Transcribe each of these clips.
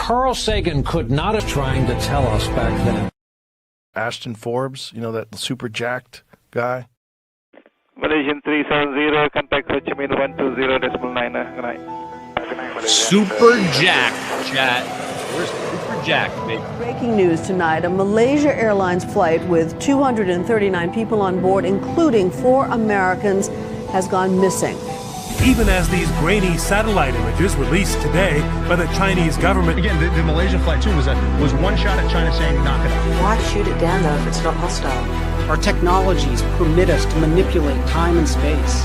Carl Sagan could not have trying to tell us back then. Ashton Forbes, you know, that super jacked guy. Malaysian 370, contact Ho Chi Minh 120.9. Good night. Super jacked, chat. We're super jacked, baby. Breaking news tonight, a Malaysia Airlines flight with 239 people on board, including 4 Americans, has gone missing. Even as these grainy satellite images released today by the Chinese government. Again, the Malaysia flight too was one shot at China saying knock it off. Why shoot it down though if it's not hostile? Our technologies permit us to manipulate time and space.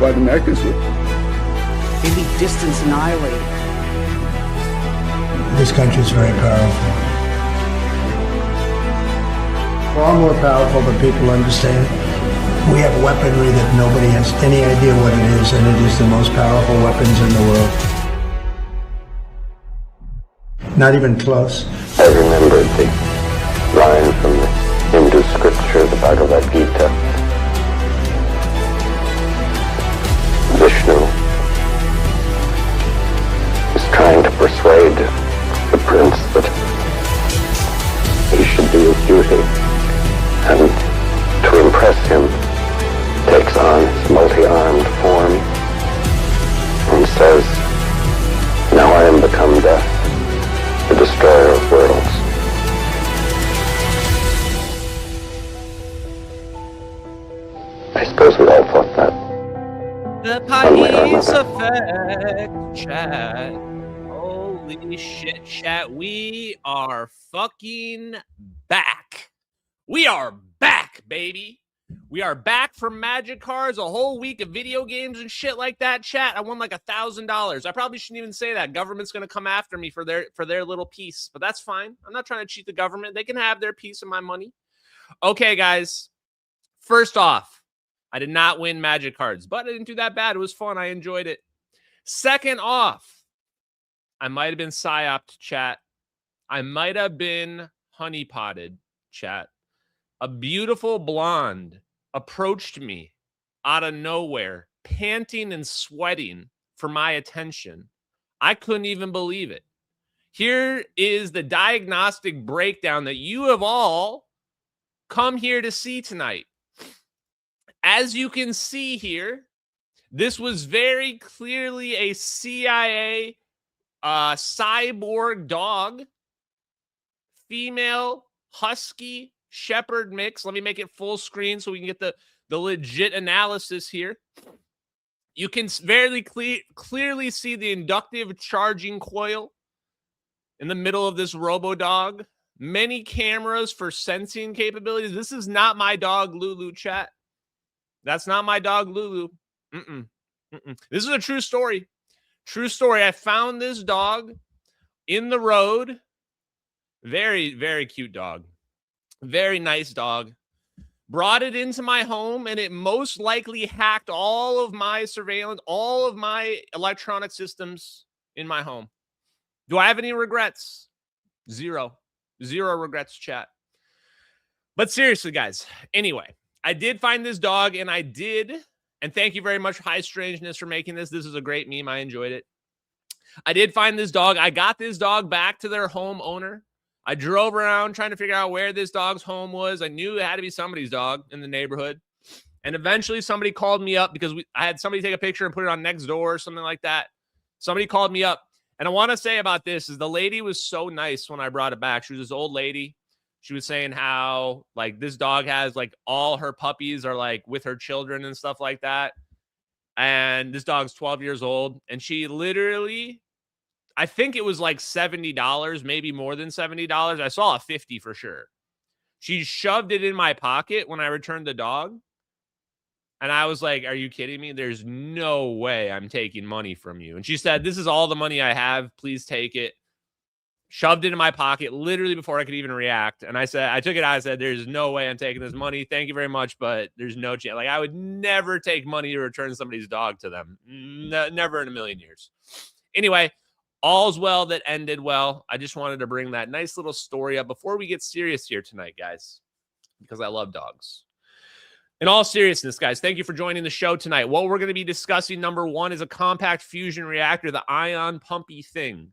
Why the Americans would? They leave distance annihilated. This country is very powerful. Far more powerful than people understand. We have weaponry that nobody has any idea what it is, and it is the most powerful weapons in the world. Not even close. I remembered the line from the Hindu scripture, the Bhagavad Gita. Vishnu is trying to persuade the prince that he should be his duty, and to impress him takes on his multi-armed form and says, "Now I am become death, the destroyer of worlds." I suppose we all thought that. The Pais effect, chat. Holy shit, chat. We are fucking back. We are back, baby. We are back from Magic Cards, a whole week of video games and shit like that, chat. I won like $1,000. I probably shouldn't even say that. Government's going to come after me for their little piece, but that's fine. I'm not trying to cheat the government. They can have their piece of my money. Okay, guys. First off, I did not win Magic Cards, but I didn't do that bad. It was fun. I enjoyed it. Second off, I might have been psyoped, chat. I might have been honeypotted, chat. A beautiful blonde approached me out of nowhere, panting and sweating for my attention. I couldn't even believe it. Here is the diagnostic breakdown that you have all come here to see tonight. As you can see here, this was very clearly a CIA cyborg dog, female husky shepherd mix. Let me make it full screen so we can get the legit analysis here. You can very clearly see the inductive charging coil in the middle of this robo dog. Many cameras for sensing capabilities. This is not my dog Lulu, chat. That's not my dog Lulu. This is a true story. True story. I found this dog in the road. Very, very cute dog. Very nice dog. Brought it into my home, and it most likely hacked all of my surveillance, all of my electronic systems in my home. Do I have any regrets? Zero. Zero regrets, chat. But seriously, guys, anyway, I did find this dog, and I did, and thank you very much, High Strangeness, for making this. This is a great meme. I enjoyed it. I did find this dog. I got this dog back to their home owner. I drove around trying to figure out where this dog's home was. I knew it had to be somebody's dog in the neighborhood. And eventually somebody called me up because I had somebody take a picture and put it on Nextdoor or something like that. Somebody called me up. And I want to say about this is the lady was so nice when I brought it back. She was this old lady. She was saying how like this dog has like all her puppies are like with her children and stuff like that. And this dog's 12 years old. And she literally, I think it was like $70, maybe more than $70. I saw a 50 for sure. She shoved it in my pocket when I returned the dog. And I was like, are you kidding me? There's no way I'm taking money from you. And she said, this is all the money I have. Please take it. Shoved it in my pocket literally before I could even react. And I said, I took it out. I said, there's no way I'm taking this money. Thank you very much. But there's no chance. Like I would never take money to return somebody's dog to them. Never in a million years. Anyway, all's well that ended well. I just wanted to bring that nice little story up before we get serious here tonight, guys, because I love dogs. In all seriousness, guys, thank you for joining the show tonight. What we're going to be discussing, number one, is a compact fusion reactor, the Ion Pumpy Thing.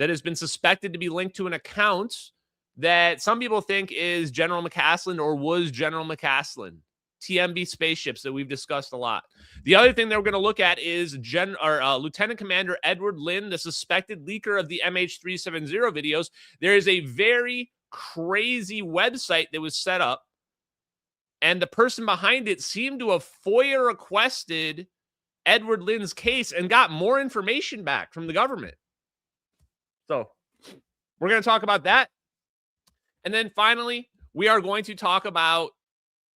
that has been suspected to be linked to an account that some people think is General McCasland or was General McCasland. TMB spaceships that we've discussed a lot. The other thing that we're going to look at is Lieutenant Commander Edward Lynn, the suspected leaker of the MH370 videos. There is a very crazy website that was set up, and the person behind it seemed to have FOIA requested Edward Lynn's case and got more information back from the government. So we're going to talk about that. And then finally, we are going to talk about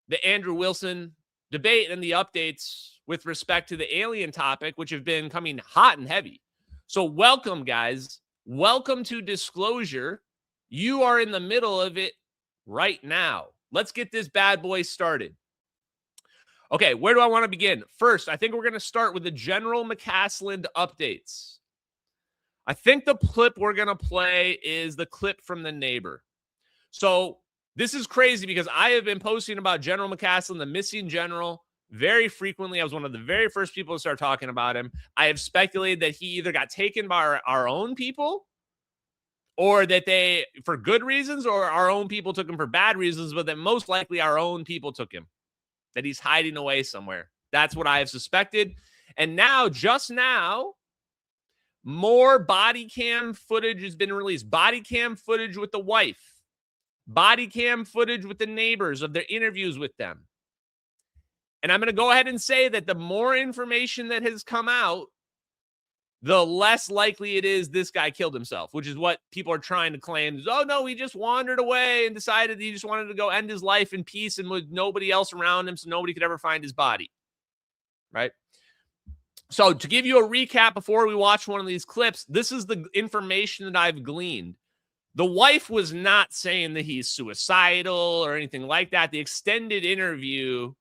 the Andrew Wilson debate and the updates with respect to the alien topic, which have been coming hot and heavy. So welcome, guys. Welcome to Disclosure. You are in the middle of it right now. Let's get this bad boy started. Okay, where do I want to begin? First, I think we're going to start with the General McCasland updates. I think the clip we're going to play is the clip from the neighbor. So this is crazy because I have been posting about General McCasland, the missing general, very frequently. I was one of the very first people to start talking about him. I have speculated that he either got taken by our own people, or that they, for good reasons, or our own people took him for bad reasons, but that most likely our own people took him, that he's hiding away somewhere. That's what I have suspected. And now, just now, more body cam footage has been released. Body cam footage with the wife. Body cam footage with the neighbors of their interviews with them. And I'm going to go ahead and say that the more information that has come out, the less likely it is this guy killed himself, which is what people are trying to claim. Oh, no, he just wandered away and decided he just wanted to go end his life in peace and with nobody else around him, so nobody could ever find his body. Right? So to give you a recap before we watch one of these clips, this is the information that I've gleaned. The wife was not saying that he's suicidal or anything like that. The extended interview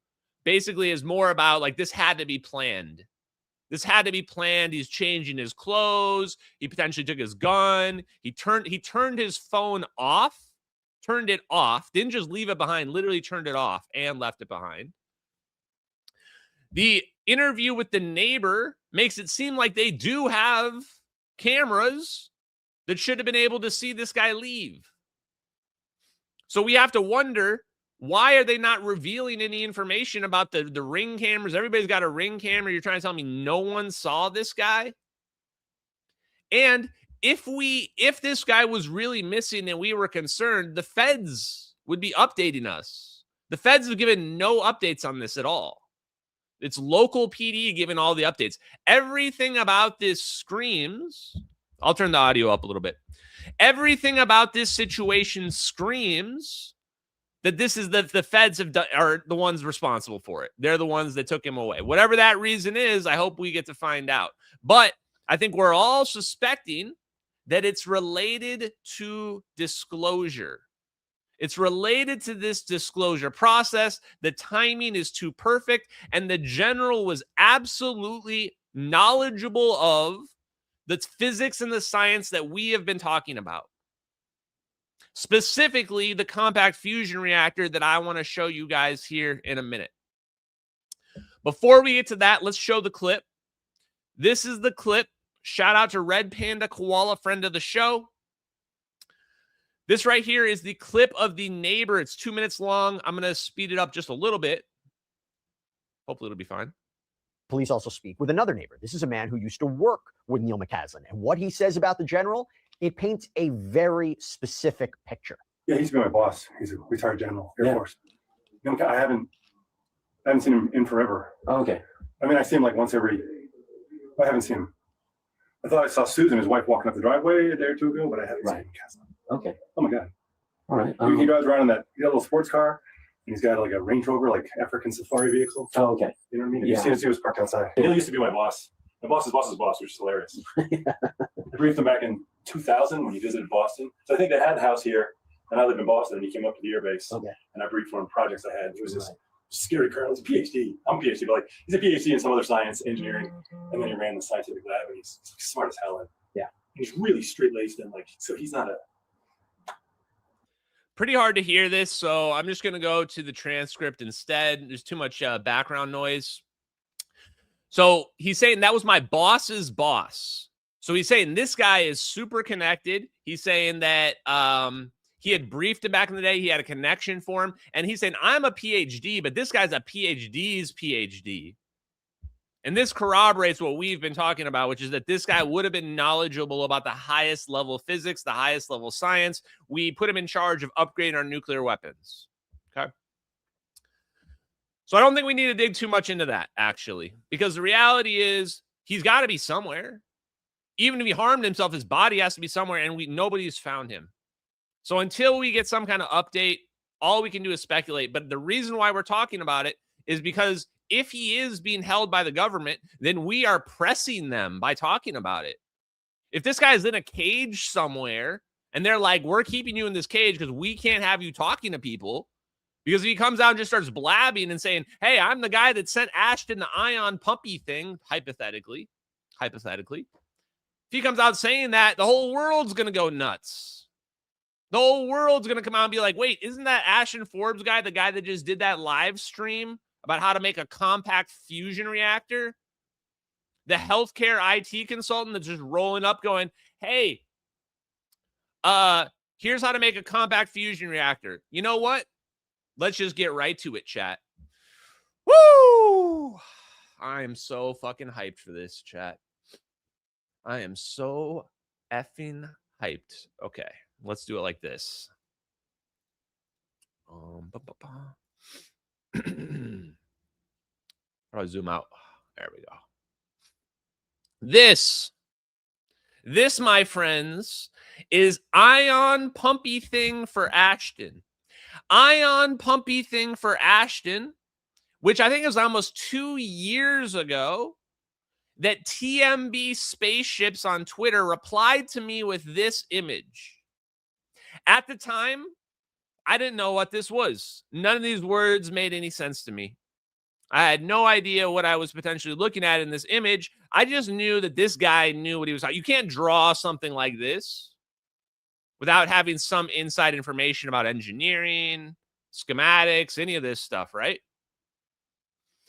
basically is more about like, this had to be planned. This had to be planned. He's changing his clothes. He potentially took his gun. He turned his phone off, turned it off, didn't just leave it behind, literally turned it off and left it behind. The interview with the neighbor makes it seem like they do have cameras that should have been able to see this guy leave. So we have to wonder, why are they not revealing any information about the ring cameras? Everybody's got a ring camera. You're trying to tell me no one saw this guy? And if this guy was really missing and we were concerned, the feds would be updating us. The feds have given no updates on this at all. It's local PD giving all the updates. Everything about this screams... I'll turn the audio up a little bit. Everything about this situation screams that this is the feds have done, are the ones responsible for it. They're the ones that took him away. Whatever that reason is, I hope we get to find out. But I think we're all suspecting that it's related to disclosure. It's related to this disclosure process. The timing is too perfect, and the general was absolutely knowledgeable of the physics and the science that we have been talking about. Specifically, the compact fusion reactor that I want to show you guys here in a minute. Before we get to that, let's show the clip. This is the clip. Shout out to Red Panda Koala, friend of the show. This right here is the clip of the neighbor. It's 2 minutes long. I'm going to speed it up just a little bit. Hopefully it'll be fine. Police also speak with another neighbor. This is a man who used to work with Neil McCasland. And what he says about the general, it paints a very specific picture. Yeah, he used to be my boss. He's a retired general, Air Force. You know, I haven't seen him in forever. Oh, okay. I mean, I see him like once every... I haven't seen him. I thought I saw Susan, his wife, walking up the driveway a day or two ago, but I haven't seen McCasland. Okay. Oh, my God. All right. He drives around in that little sports car. He's got like a Range Rover, like African safari vehicle. Oh, okay. You know what I mean? Yeah. You see his parked outside. Neil used to be my boss. My boss's boss's boss, which is hilarious. I briefed him back in 2000 when he visited Boston. So I think they had the house here, and I lived in Boston, and he came up to the airbase. Okay. And I briefed one of the projects I had. He was this scary colonel. He's a PhD. I'm a PhD, but like he's a PhD in some other science, engineering, and then he ran the scientific lab, and he's smart as hell. And yeah, he's really straight-laced, and like, so he's not a... Pretty hard to hear this, so I'm just going to go to the transcript instead. There's too much background noise. So he's saying that was my boss's boss. So he's saying this guy is super connected. He's saying that he had briefed him back in the day. He had a connection for him. And he's saying, I'm a PhD, but this guy's a PhD's PhD. And this corroborates what we've been talking about, which is that this guy would have been knowledgeable about the highest level of physics, the highest level of science. We put him in charge of upgrading our nuclear weapons. Okay. So I don't think we need to dig too much into that, actually, because the reality is he's got to be somewhere. Even if he harmed himself, his body has to be somewhere, and nobody's found him. So until we get some kind of update, all we can do is speculate. But the reason why we're talking about it is because if he is being held by the government, then we are pressing them by talking about it. If this guy's in a cage somewhere, and they're like, we're keeping you in this cage because we can't have you talking to people, because if he comes out and just starts blabbing and saying, hey, I'm the guy that sent Ashton the ion pumpy thing, hypothetically, if he comes out saying that, the whole world's going to go nuts. The whole world's going to come out and be like, wait, isn't that Ashton Forbes guy, the guy that just did that live stream about how to make a compact fusion reactor? The healthcare IT consultant that's just rolling up going, hey, here's how to make a compact fusion reactor. You know what? Let's just get right to it, chat. Woo! I am so fucking hyped for this, chat. I am so effing hyped. Okay, let's do it like this. How do I zoom out? There we go. This, my friends, is Ion Pumpy Thing for Ashton. Ion Pumpy Thing for Ashton, which I think is almost 2 years ago, that TMB Spaceships on Twitter replied to me with this image. At the time, I didn't know what this was. None of these words made any sense to me. I had no idea what I was potentially looking at in this image. I just knew that this guy knew what he was talking. You can't draw something like this without having some inside information about engineering, schematics, any of this stuff, right?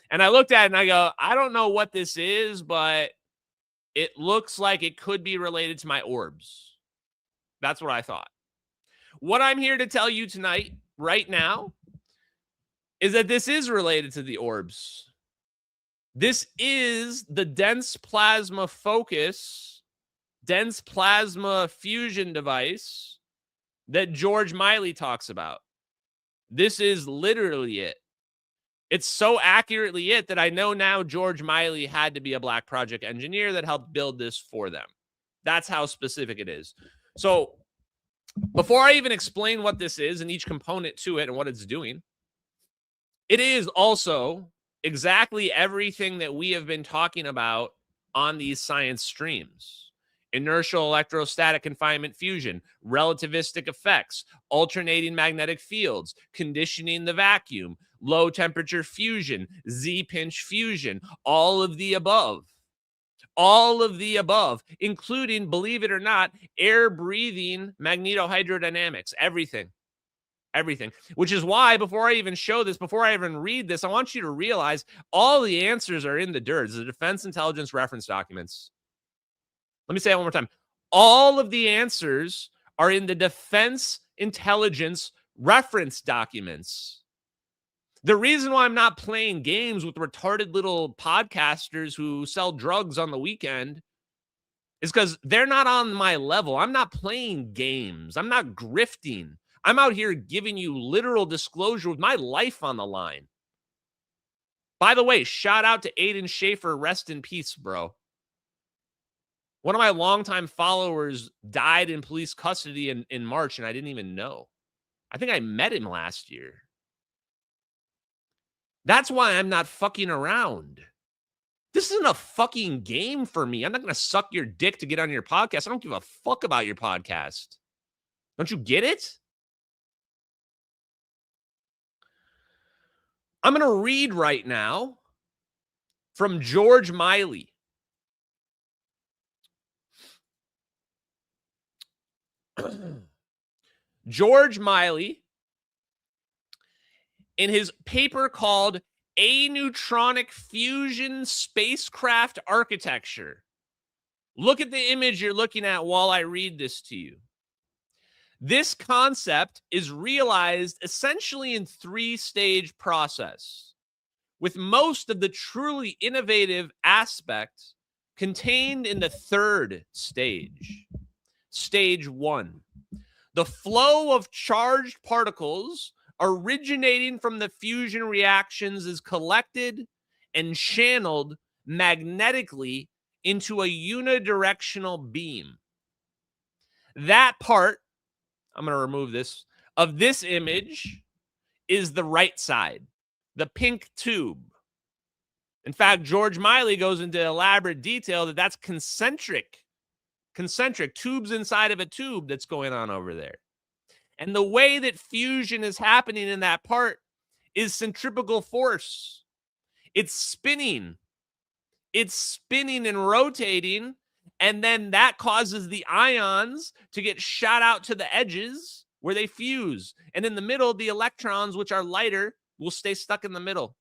And I looked at it and I go, I don't know what this is, but it looks like it could be related to my orbs. That's what I thought. What I'm here to tell you tonight, right now, is that this is related to the orbs. This is the dense plasma focus, dense plasma fusion device that George Miley talks about. This is literally it. It's so accurately it that I know now George Miley had to be a Black Project engineer that helped build this for them. That's how specific it is. So before I even explain what this is and each component to it and what it's doing, it is also exactly everything that we have been talking about on these science streams. Inertial electrostatic confinement fusion, relativistic effects, alternating magnetic fields, conditioning the vacuum, low temperature fusion, Z-pinch fusion, all of the above. All of the above, including, believe it or not, air breathing magnetohydrodynamics, everything. Everything, which is why before I even show this, before I even read this, I want you to realize all the answers are in the DIRDs, the Defense Intelligence Reference Documents. Let me say it one more time. All of the answers are in the Defense Intelligence Reference Documents. The reason why I'm not playing games with retarded little podcasters who sell drugs on the weekend is because they're not on my level. I'm not playing games. I'm not grifting. I'm out here giving you literal disclosure with my life on the line. By the way, shout out to Aiden Schaefer. Rest in peace, bro. One of my longtime followers died in police custody in March, and I didn't even know. I think I met him last year. That's why I'm not fucking around. This isn't a fucking game for me. I'm not going to suck your dick to get on your podcast. I don't give a fuck about your podcast. Don't you get it? I'm going to read right now from George Miley. George Miley, in his paper called A Neutronic Fusion Spacecraft Architecture. Look at the image you're looking at while I read this to you. This concept is realized essentially in 3-stage process, with most of the truly innovative aspects contained in the 3rd stage. Stage 1. The flow of charged particles originating from the fusion reactions is collected and channeled magnetically into a unidirectional beam. That part, I'm going to remove this, of this image is the right side, the pink tube. In fact, George Miley goes into elaborate detail that that's concentric tubes inside of a tube that's going on over there. And the way that fusion is happening in that part is centrifugal force. It's spinning and rotating, and then that causes the ions to get shot out to the edges where they fuse. And in the middle, the electrons, which are lighter, will stay stuck in the middle.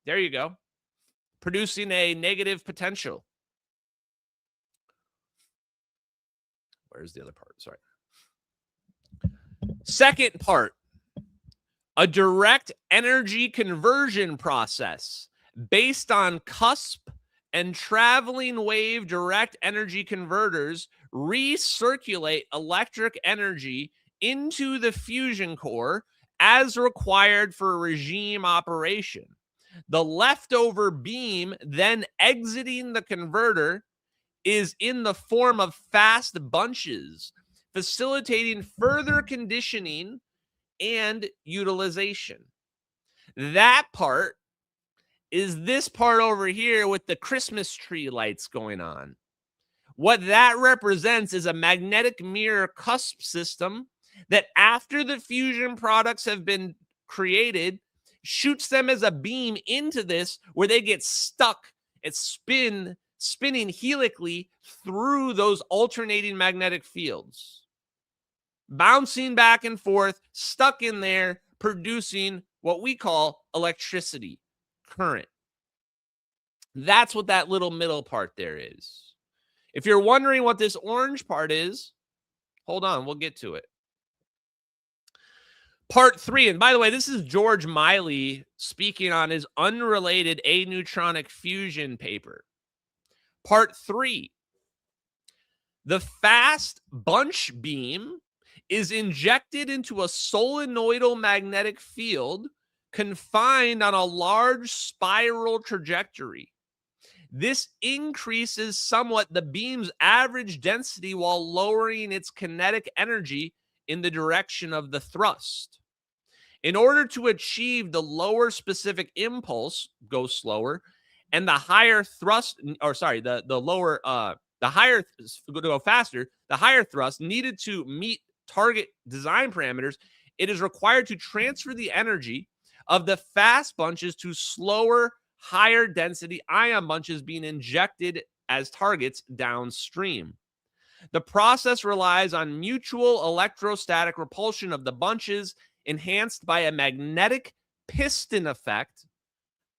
There you go. Producing a negative potential. Where's the other part? Sorry. Second part, a direct energy conversion process based on cusp and traveling wave direct energy converters recirculate electric energy into the fusion core as required for regime operation. The leftover beam then exiting the converter is in the form of fast bunches, facilitating further conditioning and utilization. That part is this part over here with the Christmas tree lights going on. What that represents is a magnetic mirror cusp system that, after the fusion products have been created, shoots them as a beam into this where they get stuck and spinning helically through those alternating magnetic fields, bouncing back and forth, stuck in there, producing what we call electricity, current. That's what that little middle part there is. If you're wondering what this orange part is, hold on, we'll get to it. Part 3, and by the way, this is George Miley speaking on his unrelated aneutronic fusion paper. Part 3, the fast bunch beam is injected into a solenoidal magnetic field confined on a large spiral trajectory. This increases somewhat the beam's average density while lowering its kinetic energy in the direction of the thrust. In order to achieve the lower specific impulse, go slower, and the higher thrust, or sorry, the higher, go faster, the higher thrust needed to meet target design parameters, it is required to transfer the energy of the fast bunches to slower, higher density ion bunches being injected as targets downstream. The process relies on mutual electrostatic repulsion of the bunches enhanced by a magnetic piston effect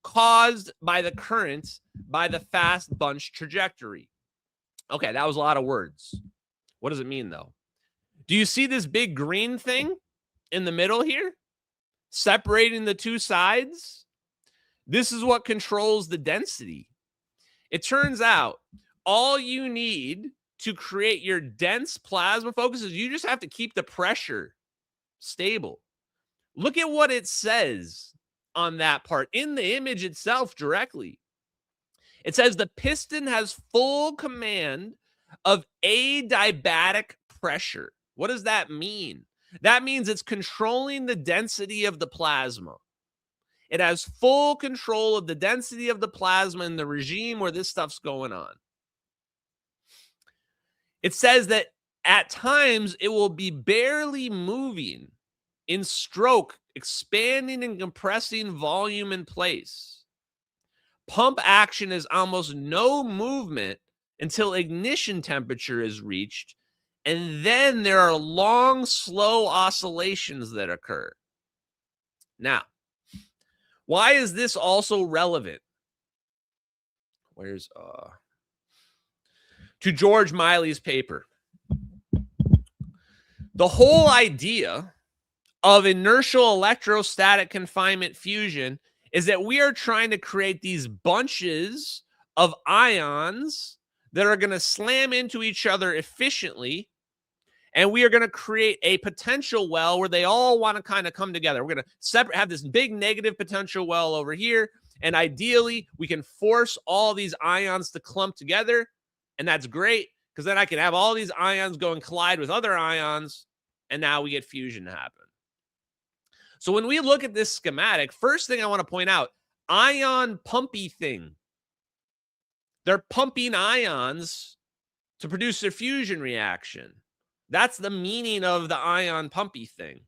caused by the current by the fast bunch trajectory. Okay, that was a lot of words. What does it mean, though? Do you see this big green thing in the middle here, separating the two sides? This is what controls the density. It turns out all you need to create your dense plasma focus is you just have to keep the pressure stable. Look at what it says on that part in the image itself directly. It says the piston has full command of adiabatic pressure. What does that mean? That means it's controlling the density of the plasma. It has full control of the density of the plasma in the regime where this stuff's going on. It says that at times it will be barely moving in stroke, expanding and compressing volume in place. Pump action is almost no movement until ignition temperature is reached, and then there are long, slow oscillations that occur. Now, why is this also relevant? Where's to George Miley's paper. The whole idea of inertial electrostatic confinement fusion is that we are trying to create these bunches of ions that are going to slam into each other efficiently, and we are going to create a potential well where they all want to kind of come together. We're going to have this big negative potential well over here, and ideally, we can force all these ions to clump together, and that's great, because then I can have all these ions go and collide with other ions, and now we get fusion to happen. So when we look at this schematic, first thing I want to point out, ion pumpy thing. They're pumping ions to produce their fusion reaction. That's the meaning of the ion pumpy thing.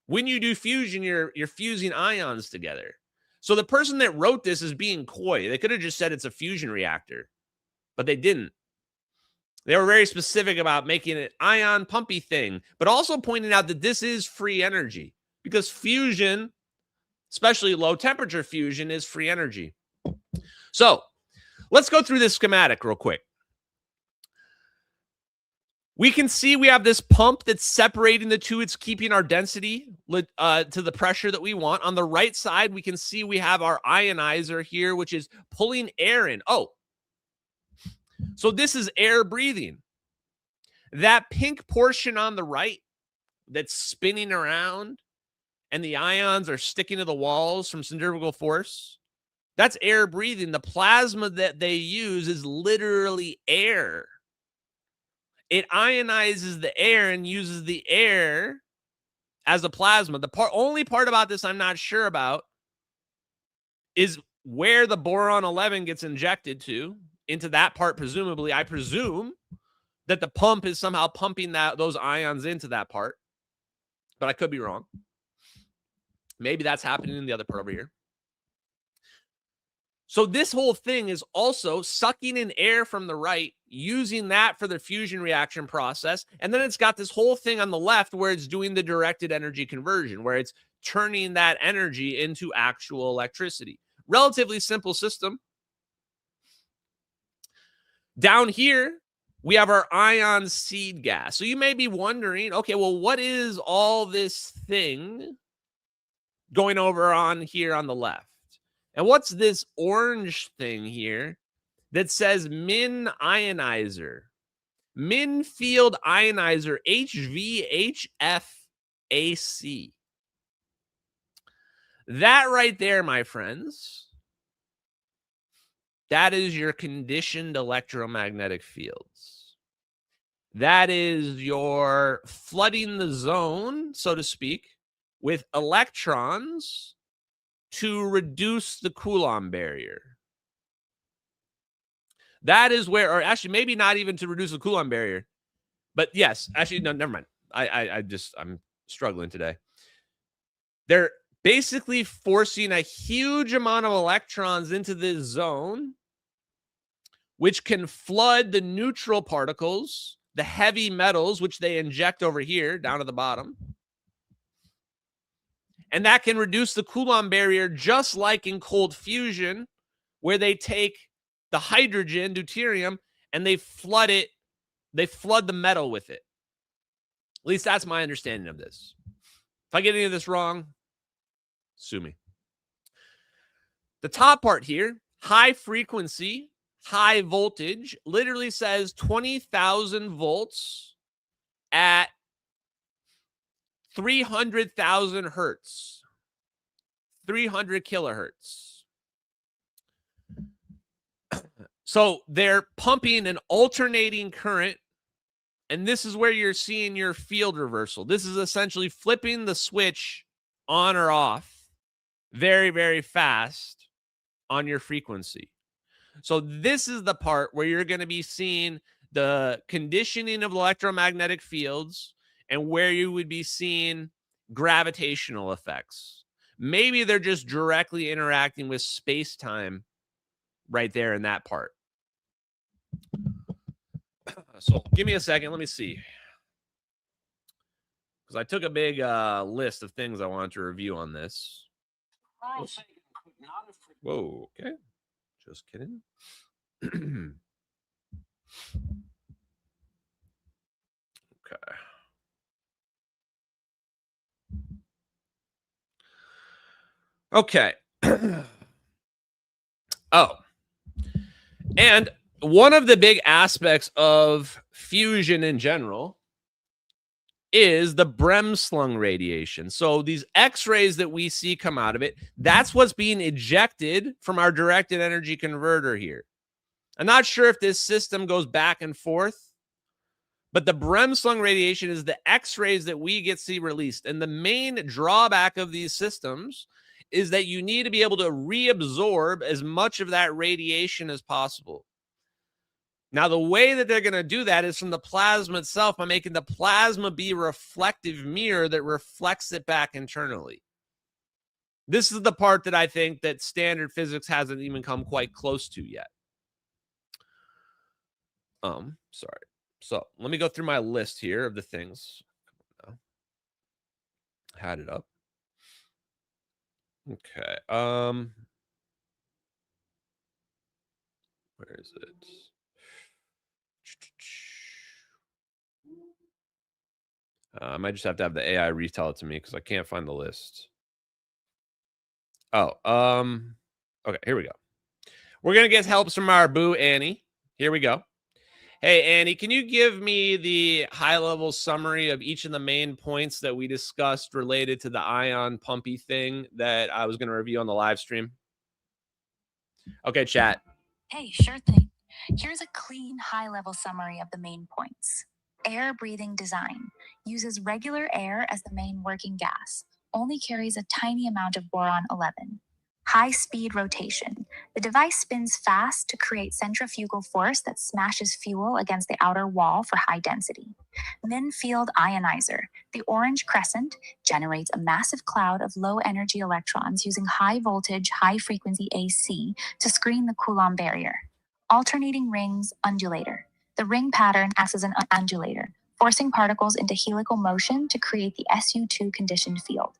When you do fusion, you're fusing ions together. So the person that wrote this is being coy. They could have just said it's a fusion reactor, but they didn't. They were very specific about making it ion pumpy thing, but also pointing out that this is free energy, because fusion, especially low temperature fusion, is free energy. So let's go through this schematic real quick. We can see we have this pump that's separating the two. It's keeping our density to the pressure that we want. On the right side, we can see we have our ionizer here, which is pulling air in. Oh, so this is air breathing. That pink portion on the right that's spinning around and the ions are sticking to the walls from centrifugal force, that's air breathing. The plasma that they use is literally air. It ionizes the air and uses the air as a plasma. The only part about this I'm not sure about is where the boron 11 gets injected into that part. Presumably, I presume that the pump is somehow pumping those ions into that part, but I could be wrong. Maybe that's happening in the other part over here. So this whole thing is also sucking in air from the right, using that for the fusion reaction process. And then it's got this whole thing on the left where it's doing the directed energy conversion, where it's turning that energy into actual electricity. Relatively simple system. Down here, we have our ion seed gas. So you may be wondering, okay, well, what is all this thing going over on here on the left? And what's this orange thing here that says min ionizer? Min field ionizer, HVHFAC. That right there, my friends, that is your conditioned electromagnetic fields. That is your flooding the zone, so to speak, with electrons to reduce the Coulomb barrier. That is where, or actually maybe not even to reduce the Coulomb barrier, but yes, actually, no, never mind. I'm struggling today. They're basically forcing a huge amount of electrons into this zone, which can flood the neutral particles, the heavy metals, which they inject over here down to the bottom. And that can reduce the Coulomb barrier, just like in cold fusion, where they take the hydrogen, deuterium, and they flood it. They flood the metal with it. At least that's my understanding of this. If I get any of this wrong, sue me. The top part here, high frequency, high voltage, literally says 20,000 volts at 300,000 hertz, 300 kilohertz. So they're pumping an alternating current, and this is where you're seeing your field reversal. This is essentially flipping the switch on or off very, very fast on your frequency. So this is the part where you're going to be seeing the conditioning of electromagnetic fields and where you would be seeing gravitational effects. Maybe they're just directly interacting with space-time right there in that part. So give me a second. Let me see. Because I took a big list of things I wanted to review on this. Whoa, okay. Just kidding. Okay. Oh. And one of the big aspects of fusion in general is the Bremslang radiation. So these X-rays that we see come out of it, that's what's being ejected from our directed energy converter here. I'm not sure if this system goes back and forth, but the Bremslang radiation is the X-rays that we get to see released. And the main drawback of these systems is that you need to be able to reabsorb as much of that radiation as possible. Now, the way that they're going to do that is from the plasma itself by making the plasma be a reflective mirror that reflects it back internally. This is the part that I think that standard physics hasn't even come quite close to yet. Sorry. So let me go through my list here of the things. Had it up. Okay. Where is it? I might just have to have the AI retell it to me because I can't find the list. Oh, okay, here we go. We're going to get help from our boo, Annie. Here we go. Hey, Annie, can you give me the high-level summary of each of the main points that we discussed related to the ion Pumpy thing that I was going to review on the live stream? Okay, chat. Hey, sure thing. Here's a clean, high-level summary of the main points. Air-breathing design uses regular air as the main working gas, only carries a tiny amount of boron-11. High-speed rotation. The device spins fast to create centrifugal force that smashes fuel against the outer wall for high density. Min-field ionizer. The orange crescent generates a massive cloud of low-energy electrons using high-voltage, high-frequency AC to screen the Coulomb barrier. Alternating rings undulator. The ring pattern acts as an undulator, forcing particles into helical motion to create the SU2 conditioned field.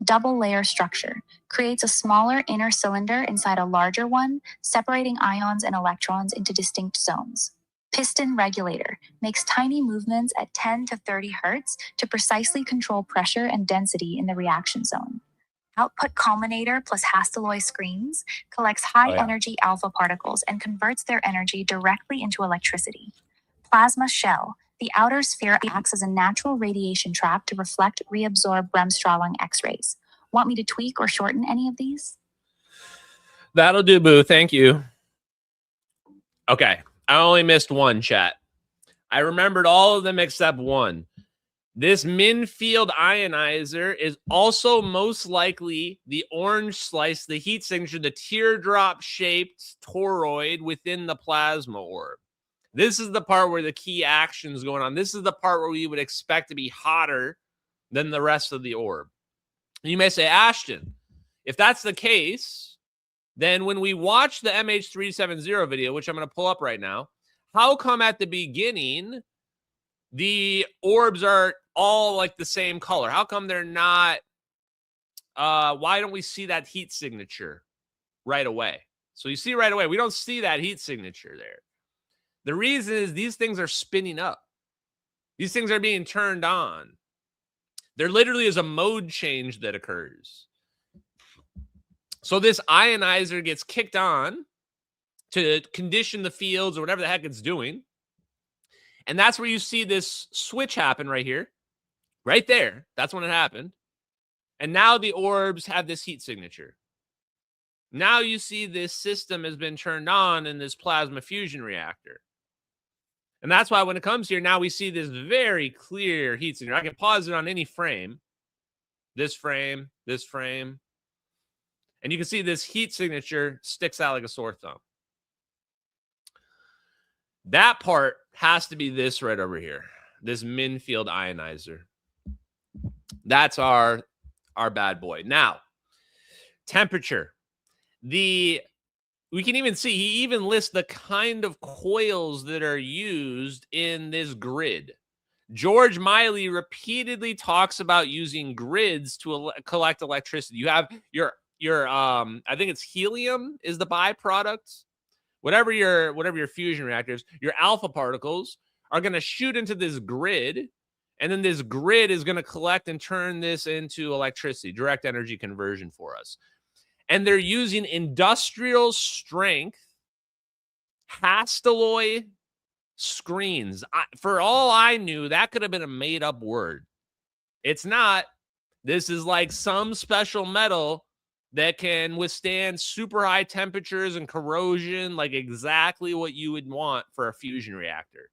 Double layer structure creates a smaller inner cylinder inside a larger one, separating ions and electrons into distinct zones. Piston regulator makes tiny movements at 10 to 30 hertz to precisely control pressure and density in the reaction zone. Output culminator plus Hastelloy screens collects high-energy alpha particles and converts their energy directly into electricity. Plasma shell. The outer sphere acts as a natural radiation trap to reflect, reabsorb Bremsstrahlung X-rays. Want me to tweak or shorten any of these? That'll do, boo. Thank you. Okay. I only missed one, chat. I remembered all of them except one. This min-field ionizer is also most likely the orange slice, the heat signature, the teardrop-shaped toroid within the plasma orb. This is the part where the key action is going on. This is the part where we would expect to be hotter than the rest of the orb. You may say, Ashton, if that's the case, then when we watch the MH370 video, which I'm going to pull up right now, how come at the beginning the orbs are all like the same color? How come they're not? Why don't we see that heat signature right away? So you see right away, we don't see that heat signature there. The reason is these things are spinning up. These things are being turned on. There literally is a mode change that occurs. So this ionizer gets kicked on to condition the fields or whatever the heck it's doing. And that's where you see this switch happen right here. Right there. That's when it happened. And now the orbs have this heat signature. Now you see this system has been turned on in this plasma fusion reactor. And that's why when it comes here, now we see this very clear heat signature. I can pause it on any frame. This frame, this frame. And you can see this heat signature sticks out like a sore thumb. That part has to be this right over here. This min-field ionizer. That's our bad boy. Now, temperature. We can even see, he even lists the kind of coils that are used in this grid. George Miley repeatedly talks about using grids to collect electricity. You have your I think it's helium is the byproduct. whatever your fusion reactors, your alpha particles are going to shoot into this grid, and then this grid is going to collect and turn this into electricity, direct energy conversion for us. And they're using industrial strength Hastelloy screens. For all I knew, that could have been a made up word. It's not. This is like some special metal that can withstand super high temperatures and corrosion, like exactly what you would want for a fusion reactor.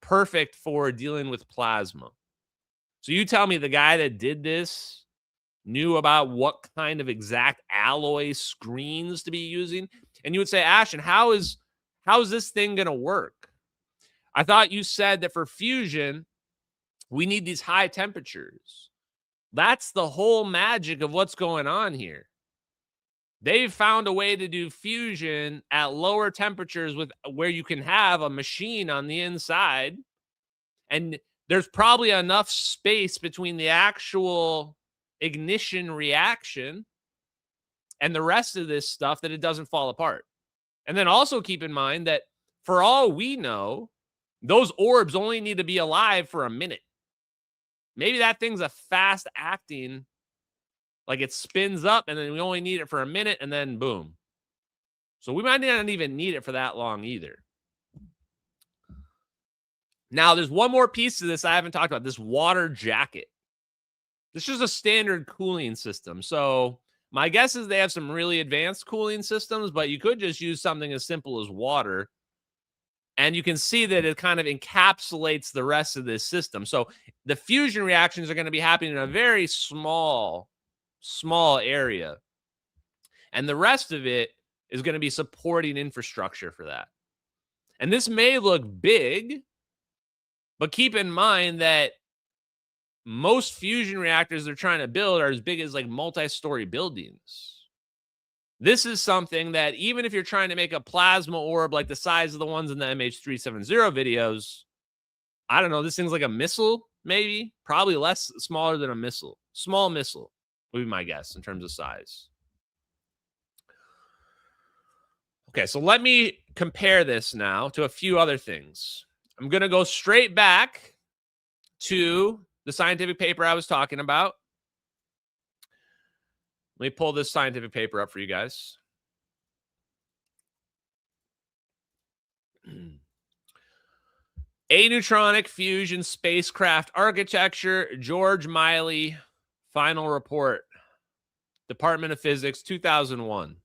Perfect for dealing with plasma. So you tell me the guy that did this knew about what kind of exact alloy screens to be using, and you would say, Ashton, how is this thing going to work? I thought you said that for fusion, we need these high temperatures. That's the whole magic of what's going on here. They've found a way to do fusion at lower temperatures with where you can have a machine on the inside, and there's probably enough space between the actual ignition reaction and the rest of this stuff that it doesn't fall apart. And then also keep in mind that for all we know, those orbs only need to be alive for a minute. Maybe that thing's a fast acting, like it spins up and then we only need it for a minute and then boom. So we might not even need it for that long either. Now, there's one more piece to this I haven't talked about, this water jacket. This is a standard cooling system. So my guess is they have some really advanced cooling systems, but you could just use something as simple as water. And you can see that it kind of encapsulates the rest of this system. So the fusion reactions are going to be happening in a very small area. And the rest of it is going to be supporting infrastructure for that. And this may look big, but keep in mind that most fusion reactors they're trying to build are as big as like multi-story buildings. This is something that even if you're trying to make a plasma orb like the size of the ones in the MH370 videos, I don't know, this thing's like a missile, maybe, probably smaller than a missile. Small missile would be my guess in terms of size. Okay, so let me compare this now to a few other things. I'm going to go straight back to the scientific paper I was talking about. Let me pull this scientific paper up for you guys. Aneutronic fusion spacecraft architecture, George Miley, final report, Department of Physics, 2001.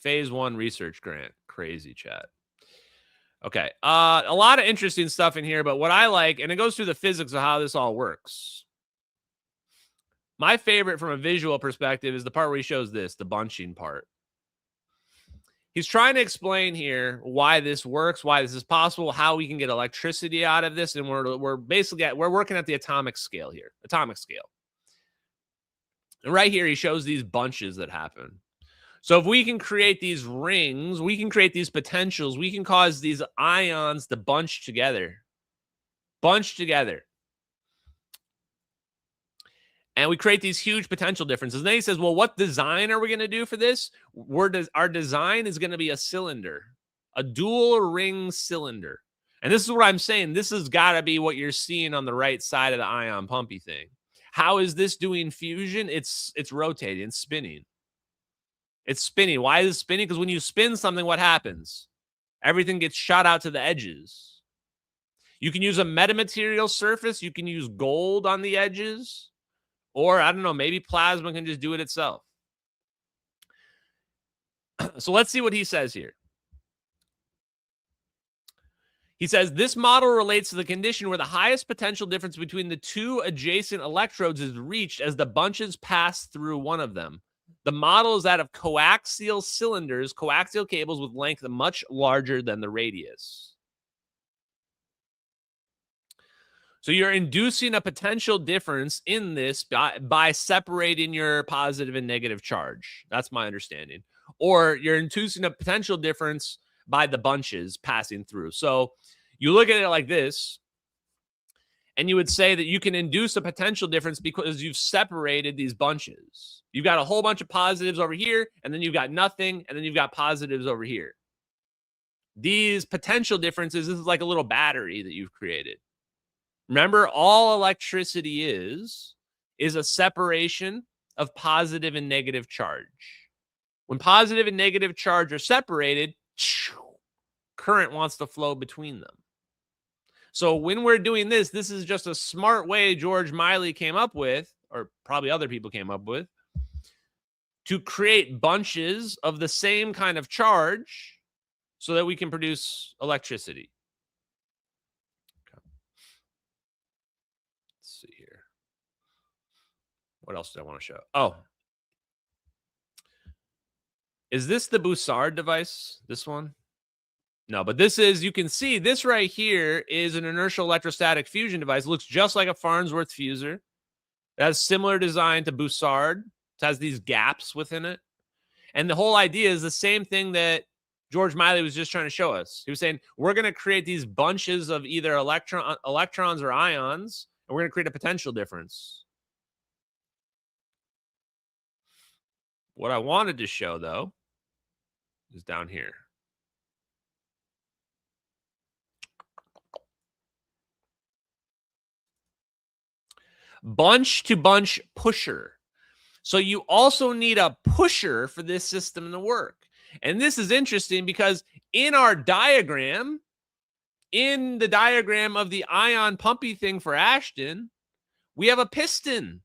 Phase 1 research grant. Crazy, chat. Okay. A lot of interesting stuff in here, but what I like, and it goes through the physics of how this all works. My favorite from a visual perspective is the part where he shows this, the bunching part. He's trying to explain here why this works, why this is possible, how we can get electricity out of this, and we're working at the atomic scale here, atomic scale. And right here, he shows these bunches that happen. So if we can create these rings, we can create these potentials, we can cause these ions to bunch together. And we create these huge potential differences. And then he says, well, what design are we going to do for this? Our design is going to be a cylinder, a dual ring cylinder. And this is what I'm saying. This has got to be what you're seeing on the right side of the ion Pumpy thing. How is this doing fusion? It's rotating, it's spinning. It's spinning. Why is it spinning? Because when you spin something, what happens? Everything gets shot out to the edges. You can use a metamaterial surface. You can use gold on the edges. Or, I don't know, maybe plasma can just do it itself. So let's see what he says here. He says, this model relates to the condition where the highest potential difference between the two adjacent electrodes is reached as the bunches pass through one of them. The model is that of coaxial cylinders, coaxial cables with length much larger than the radius. So you're inducing a potential difference in this by separating your positive and negative charge. That's my understanding. Or you're inducing a potential difference by the bunches passing through. So you look at it like this, And you would say that you can induce a potential difference because you've separated these bunches. You've got a whole bunch of positives over here, and then you've got nothing, and then you've got positives over here. These potential differences, this is like a little battery that you've created. Remember, all electricity is a separation of positive and negative charge. When positive and negative charge are separated, current wants to flow between them. So when we're doing this, this is just a smart way George Miley came up with, or probably other people came up with, to create bunches of the same kind of charge so that we can produce electricity. Okay. Let's see here. What else did I want to show? Oh. Is this the Bussard device? This one? No, but this is, you can see this right here is an inertial electrostatic fusion device. It looks just like a Farnsworth fuser. It has similar design to Bussard. It has these gaps within it. And the whole idea is the same thing that George Miley was just trying to show us. He was saying, we're going to create these bunches of either electrons or ions, and we're going to create a potential difference. What I wanted to show, though, is down here. Bunch to bunch pusher. So you also need a pusher for this system to work. And this is interesting because in our diagram, in the diagram of the ion pumpy thing for Ashton, we have a piston.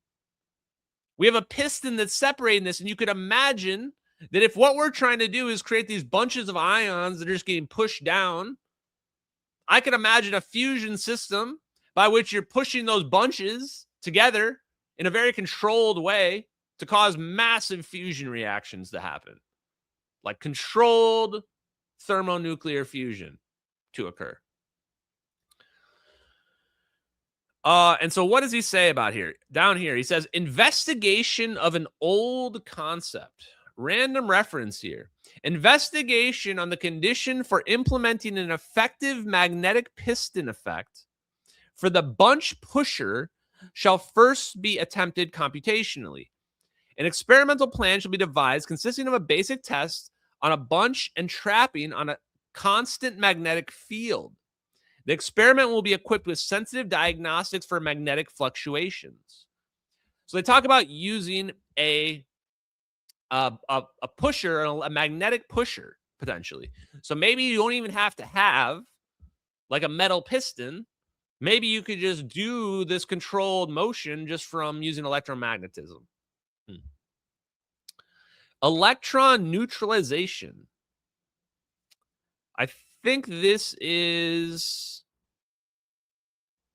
We have a piston that's separating this. And you could imagine that if what we're trying to do is create these bunches of ions that are just getting pushed down, I could imagine a fusion system by which you're pushing those bunches together in a very controlled way to cause massive fusion reactions to happen, like controlled thermonuclear fusion to occur. And so what does he say about here? Down here, he says, investigation of an old concept. Random reference here. Investigation on the condition for implementing an effective magnetic piston effect for the bunch pusher shall first be attempted computationally. An experimental plan shall be devised consisting of a basic test on a bunch and trapping on a constant magnetic field. The experiment will be equipped with sensitive diagnostics for magnetic fluctuations. So they talk about using a pusher, a magnetic pusher, potentially. So maybe you don't even have to have like a metal piston. Maybe you could just do this controlled motion just from using electromagnetism. Electron neutralization. I think this is...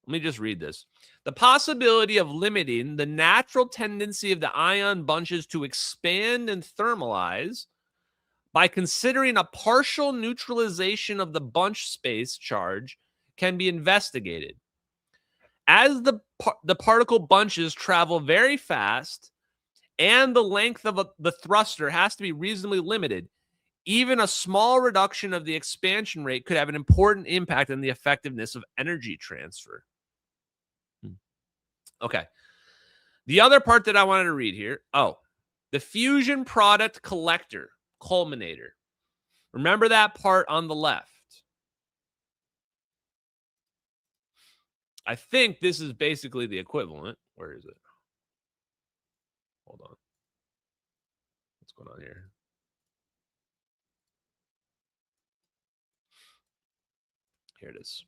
Let me just read this. The possibility of limiting the natural tendency of the ion bunches to expand and thermalize by considering a partial neutralization of the bunch space charge can be investigated. As the particle bunches travel very fast and the length of the thruster has to be reasonably limited, even a small reduction of the expansion rate could have an important impact on the effectiveness of energy transfer. Okay. The other part that I wanted to read here, the fusion product collector, culminator. Remember that part on the left. I think this is basically the equivalent. Where is it? Hold on. What's going on here? Here it is.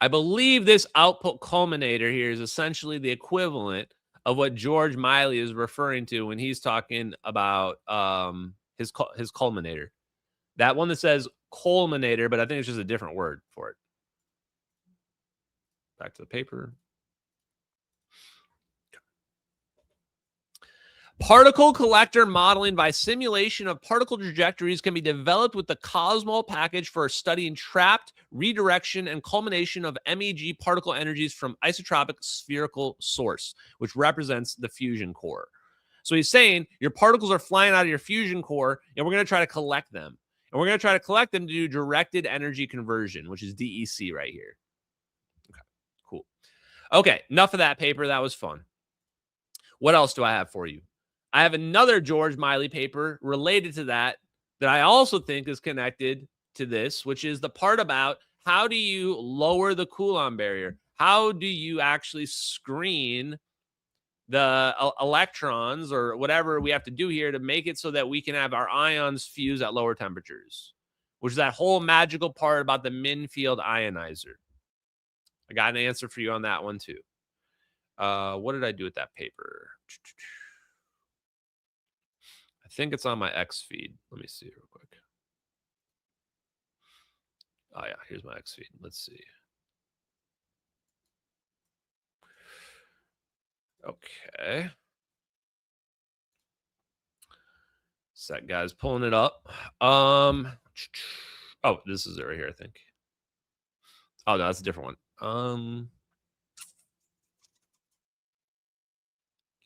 I believe this output culminator here is essentially the equivalent of what George Miley is referring to when he's talking about his culminator. That one that says culminator, but I think it's just a different word for it. Back to the paper. Particle collector modeling by simulation of particle trajectories can be developed with the Cosmol package for studying trapped, redirection, and culmination of MEG particle energies from isotropic spherical source, which represents the fusion core. So he's saying your particles are flying out of your fusion core, and we're going to try to collect them. And we're going to try to collect them to do directed energy conversion, which is DEC right here. Cool. Okay, enough of that paper. That was fun. What else do I have for you? I have another George Miley paper related to that I also think is connected to this, which is the part about how do you lower the Coulomb barrier? How do you actually screen the electrons or whatever we have to do here to make it so that we can have our ions fuse at lower temperatures, which is that whole magical part about the min field ionizer. I got an answer for you on that one too. What did I do with that paper? I think it's on my X feed. Let me see real quick. Oh yeah, here's my X feed. Let's see. Okay. Set guys pulling it up. Oh, this is it right here, I think. Oh no, that's a different one.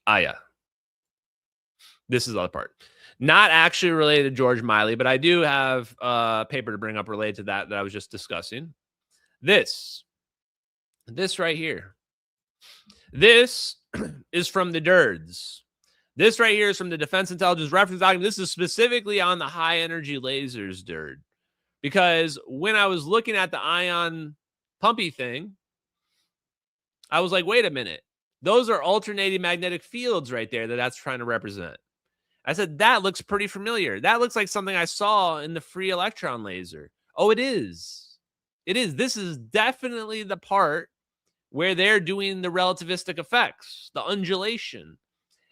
Yeah. This is the other part. Not actually related to George Miley, but I do have a paper to bring up related to that I was just discussing. This right here. This is from the DIRDs. This right here is from the Defense Intelligence Reference Document. This is specifically on the high energy lasers DIRD. Because when I was looking at the ion Pumpy Thing, I was like, wait a minute. Those are alternating magnetic fields right there that's trying to represent. I said, that looks pretty familiar. That looks like something I saw in the free electron laser. Oh, it is. It is. This is definitely the part where they're doing the relativistic effects, the undulation.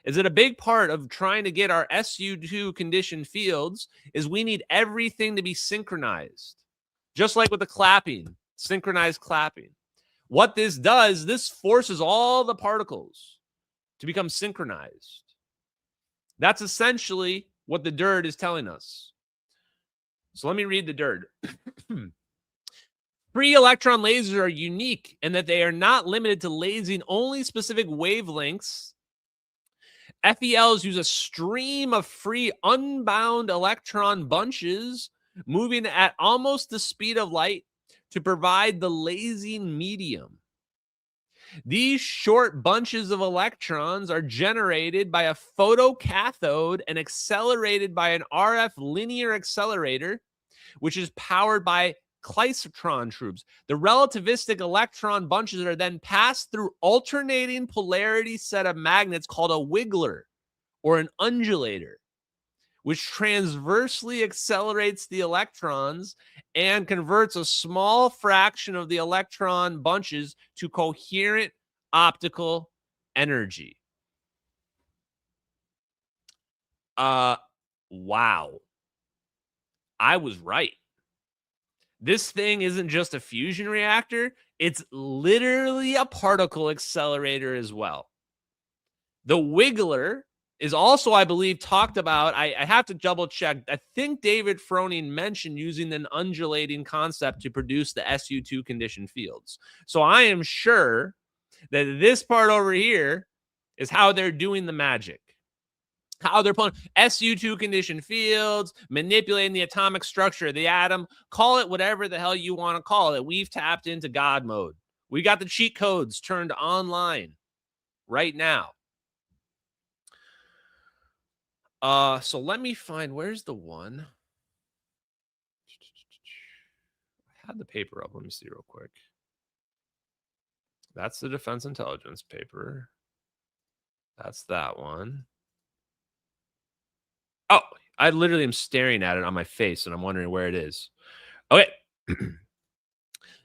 Is it a big part of trying to get our SU2 conditioned fields is we need everything to be synchronized. Just like with the clapping, synchronized clapping. What this does, this forces all the particles to become synchronized. That's essentially what the DIRD is telling us. So let me read the DIRD. Free electron lasers are unique in that they are not limited to lasing only specific wavelengths. FELs use a stream of free unbound electron bunches moving at almost the speed of light to provide the lasing medium. These short bunches of electrons are generated by a photocathode and accelerated by an RF linear accelerator, which is powered by Klystron tubes. The relativistic electron bunches are then passed through alternating polarity set of magnets called a wiggler or an undulator, which transversely accelerates the electrons and converts a small fraction of the electron bunches to coherent optical energy. Wow. I was right. This thing isn't just a fusion reactor. It's literally a particle accelerator as well. The wiggler is also, I believe, talked about. I have to double check. I think David Froning mentioned using an undulating concept to produce the SU2 conditioned fields. So I am sure that this part over here is how they're doing the magic. How they're pulling SU2 conditioned fields, manipulating the atomic structure of the atom. Call it whatever the hell you want to call it. We've tapped into God mode. We got the cheat codes turned online right now. So let me find, where's the one? I had the paper up. Let me see real quick. That's the Defense Intelligence paper. That's that one. Oh, I literally am staring at it on my face and I'm wondering where it is. Okay.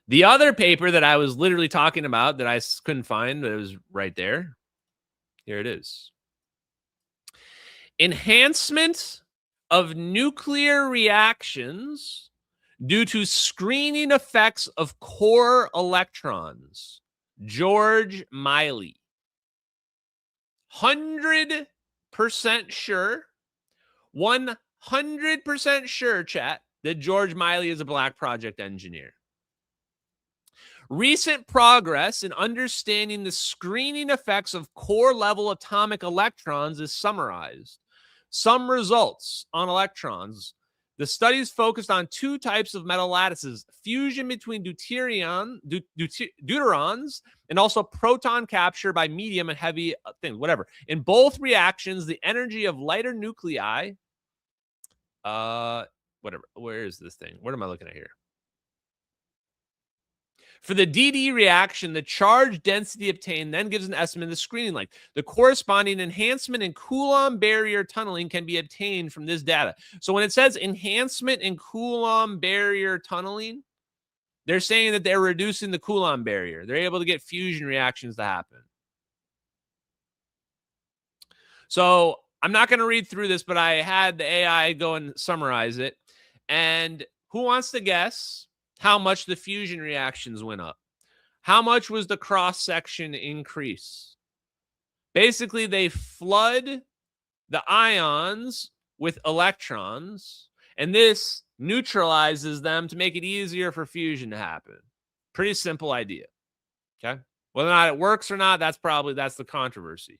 The other paper that I was literally talking about that I couldn't find, but it was right there. Here it is. Enhancement of nuclear reactions due to screening effects of core electrons. George Miley. 100% sure. 100% sure, chat, that George Miley is a Black Project engineer. Recent progress in understanding the screening effects of core-level atomic electrons is summarized. Some results on electrons. The studies focused on two types of metal lattices, fusion between deuterons and also proton capture by medium and heavy things, whatever. In both reactions, the energy of lighter nuclei, whatever. Where is this thing? What am I looking at here? For the DD reaction, the charge density obtained then gives an estimate of the screening length. The corresponding enhancement in Coulomb barrier tunneling can be obtained from this data. So when it says enhancement in Coulomb barrier tunneling, they're saying that they're reducing the Coulomb barrier. They're able to get fusion reactions to happen. So I'm not going to read through this, but I had the AI go and summarize it. And who wants to guess how much the fusion reactions went up? How much was the cross-section increase? Basically, they flood the ions with electrons, and this neutralizes them to make it easier for fusion to happen. Pretty simple idea, okay? Whether or not it works or not, that's the controversy.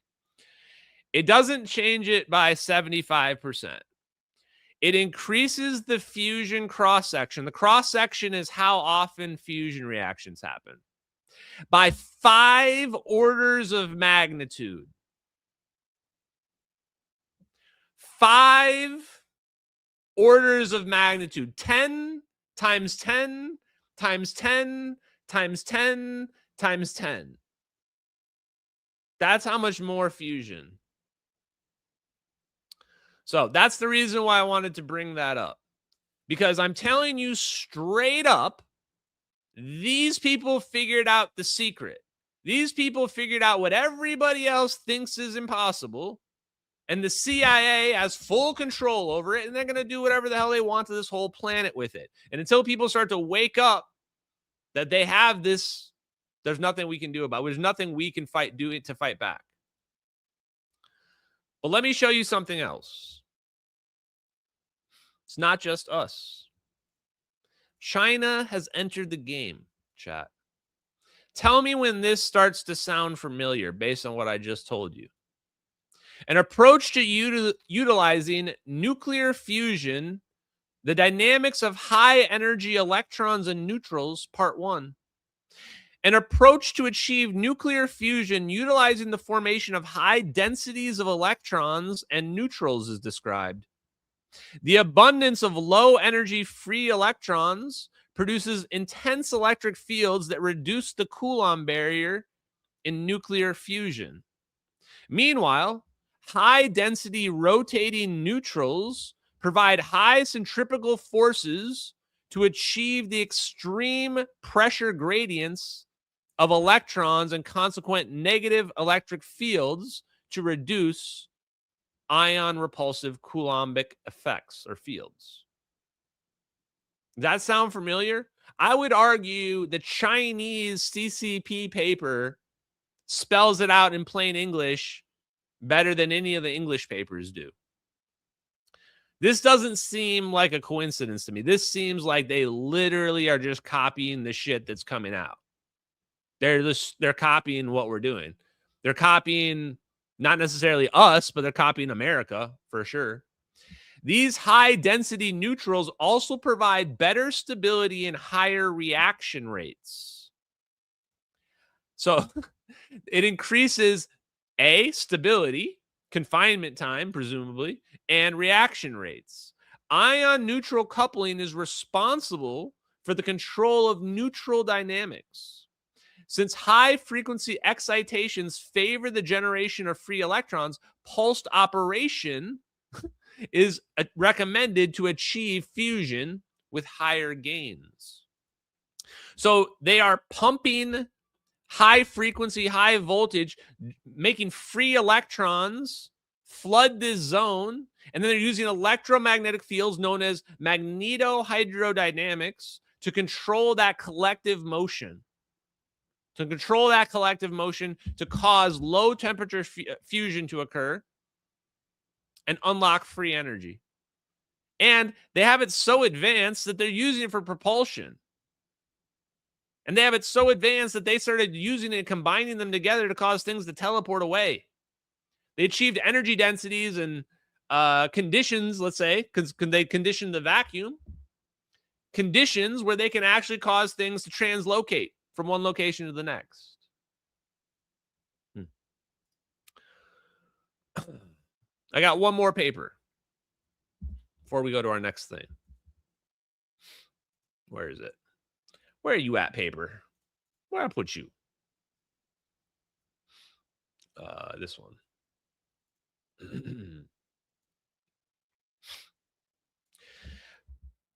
It doesn't change it by 75%. It increases the fusion cross-section. The cross-section is how often fusion reactions happen. By 5 orders of magnitude. 5 orders of magnitude. 10 times 10 times 10 times 10 times 10. That's how much more fusion. So that's the reason why I wanted to bring that up. Because I'm telling you straight up, these people figured out the secret. These people figured out what everybody else thinks is impossible. And the CIA has full control over it. And they're going to do whatever the hell they want to this whole planet with it. And until people start to wake up that they have this, there's nothing we can do about it. There's nothing we can do to fight back. But let me show you something else. It's not just us. China has entered the game, chat. Tell me when this starts to sound familiar based on what I just told you. An approach to utilizing nuclear fusion, the dynamics of high energy electrons and neutrals, part 1. An approach to achieve nuclear fusion utilizing the formation of high densities of electrons and neutrals is described. The abundance of low energy free electrons produces intense electric fields that reduce the Coulomb barrier in nuclear fusion. Meanwhile, high density rotating neutrals provide high centrifugal forces to achieve the extreme pressure gradients of electrons and consequent negative electric fields to reduce ion repulsive Coulombic effects or fields. Does that sound familiar? I would argue the Chinese CCP paper spells it out in plain English better than any of the English papers do. This doesn't seem like a coincidence to me. This seems like they literally are just copying the shit that's coming out. They're copying what we're doing. They're copying not necessarily us, but they're copying America for sure. These high density neutrals also provide better stability and higher reaction rates. So it increases stability, confinement time, presumably, and reaction rates. Ion neutral coupling is responsible for the control of neutral dynamics. Since high-frequency excitations favor the generation of free electrons, pulsed operation is recommended to achieve fusion with higher gains. So they are pumping high-frequency, high-voltage, making free electrons flood this zone, and then they're using electromagnetic fields known as magnetohydrodynamics to control that collective motion. To control that collective motion to cause low temperature fusion to occur and unlock free energy. And they have it so advanced that they're using it for propulsion. And they have it so advanced that they started using it and combining them together to cause things to teleport away. They achieved energy densities and conditions, let's say, because they condition the vacuum, conditions where they can actually cause things to translocate from one location to the next. I got one more paper before we go to our next thing. Where is it? Where are you at, paper? Where I put you? This one.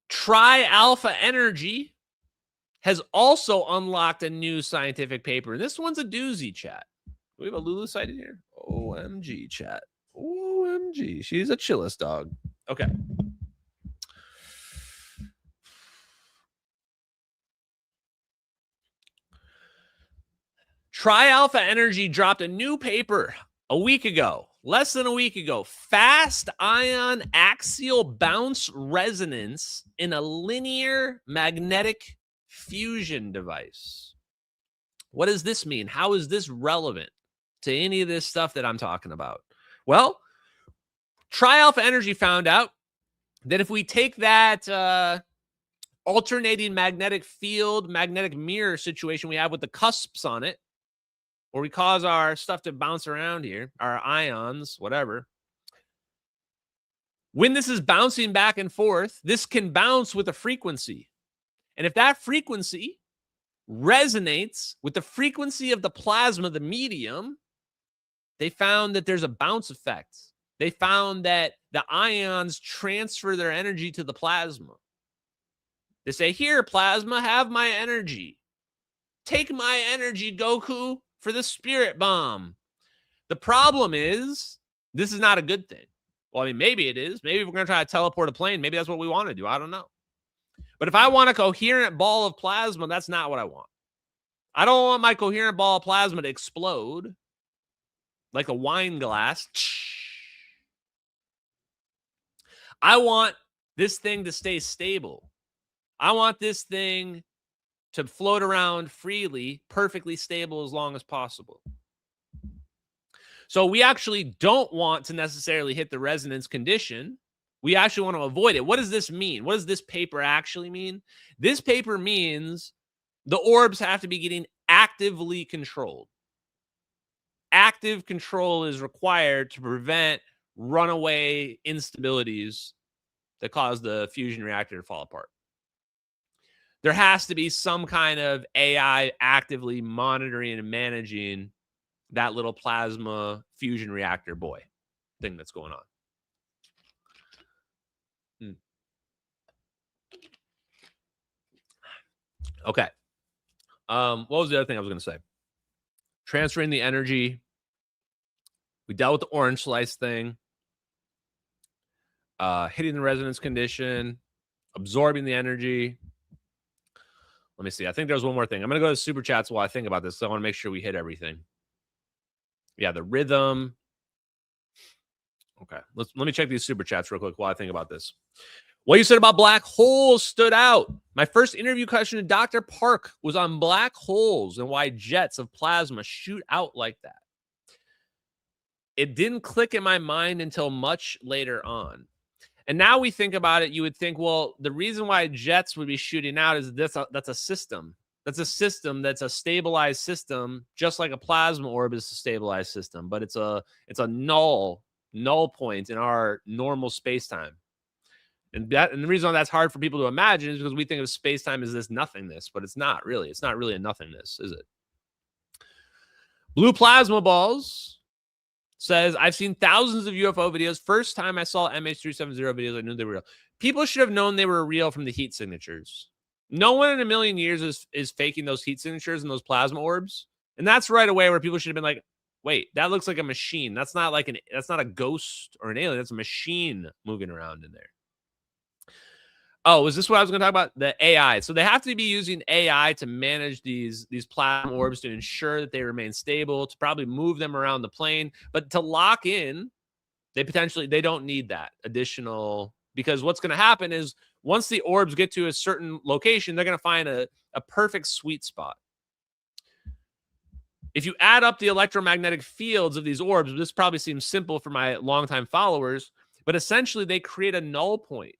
Tri-Alpha Energy has also unlocked a new scientific paper. And this one's a doozy, chat. Do we have a Lulu site in here? OMG, chat. OMG. She's a chillest dog. Okay. Tri-Alpha Energy dropped a new paper a week ago, less than a week ago. Fast ion axial bounce resonance in a linear magnetic fusion device. What does this mean? How is this relevant to any of this stuff that I'm talking about? Well, Tri-Alpha Energy found out that if we take that alternating magnetic field, magnetic mirror situation we have with the cusps on it, where we cause our stuff to bounce around here, our ions, whatever. When this is bouncing back and forth, this can bounce with a frequency. And if that frequency resonates with the frequency of the plasma, the medium, they found that there's a bounce effect. They found that the ions transfer their energy to the plasma. They say, here, plasma, have my energy. Take my energy, Goku, for the spirit bomb. The problem is, this is not a good thing. Well, I mean, maybe it is. Maybe we're going to try to teleport a plane. Maybe that's what we want to do. I don't know. But if I want a coherent ball of plasma, that's not what I want. I don't want my coherent ball of plasma to explode like a wine glass. I want this thing to stay stable. I want this thing to float around freely, perfectly stable as long as possible. So we actually don't want to necessarily hit the resonance condition. We actually want to avoid it. What does this mean? What does this paper actually mean? This paper means the orbs have to be getting actively controlled. Active control is required to prevent runaway instabilities that cause the fusion reactor to fall apart. There has to be some kind of AI actively monitoring and managing that little plasma fusion reactor boy thing that's going on. Okay. What was the other thing I was going to say? Transferring the energy. We dealt with the orange slice thing. Hitting the resonance condition. Absorbing the energy. Let me see. I think there's one more thing. I'm going to go to super chats while I think about this. So I want to make sure we hit everything. Yeah, the rhythm. Okay. Let me check these super chats real quick while I think about this. What you said about black holes stood out. My first interview question to Dr. Park was on black holes and why jets of plasma shoot out like that. It didn't click in my mind until much later on. And now we think about it, you would think, well, the reason why jets would be shooting out is that's a system. That's a system that's a stabilized system, just like a plasma orb is a stabilized system, but it's a null point in our normal space-time. And the reason why that's hard for people to imagine is because we think of space-time as this nothingness, but it's not really. It's not really a nothingness, is it? Blue plasma balls says, I've seen thousands of UFO videos. First time I saw MH370 videos, I knew they were real. People should have known they were real from the heat signatures. No one in a million years is faking those heat signatures and those plasma orbs. And that's right away where people should have been like, wait, that looks like a machine. That's not a ghost or an alien. That's a machine moving around in there. Oh, is this what I was going to talk about? The AI. So they have to be using AI to manage these plasma orbs to ensure that they remain stable, to probably move them around the plane. But to lock in, they don't need that additional, because what's going to happen is once the orbs get to a certain location, they're going to find a perfect sweet spot. If you add up the electromagnetic fields of these orbs, this probably seems simple for my longtime followers, But essentially, they create a null point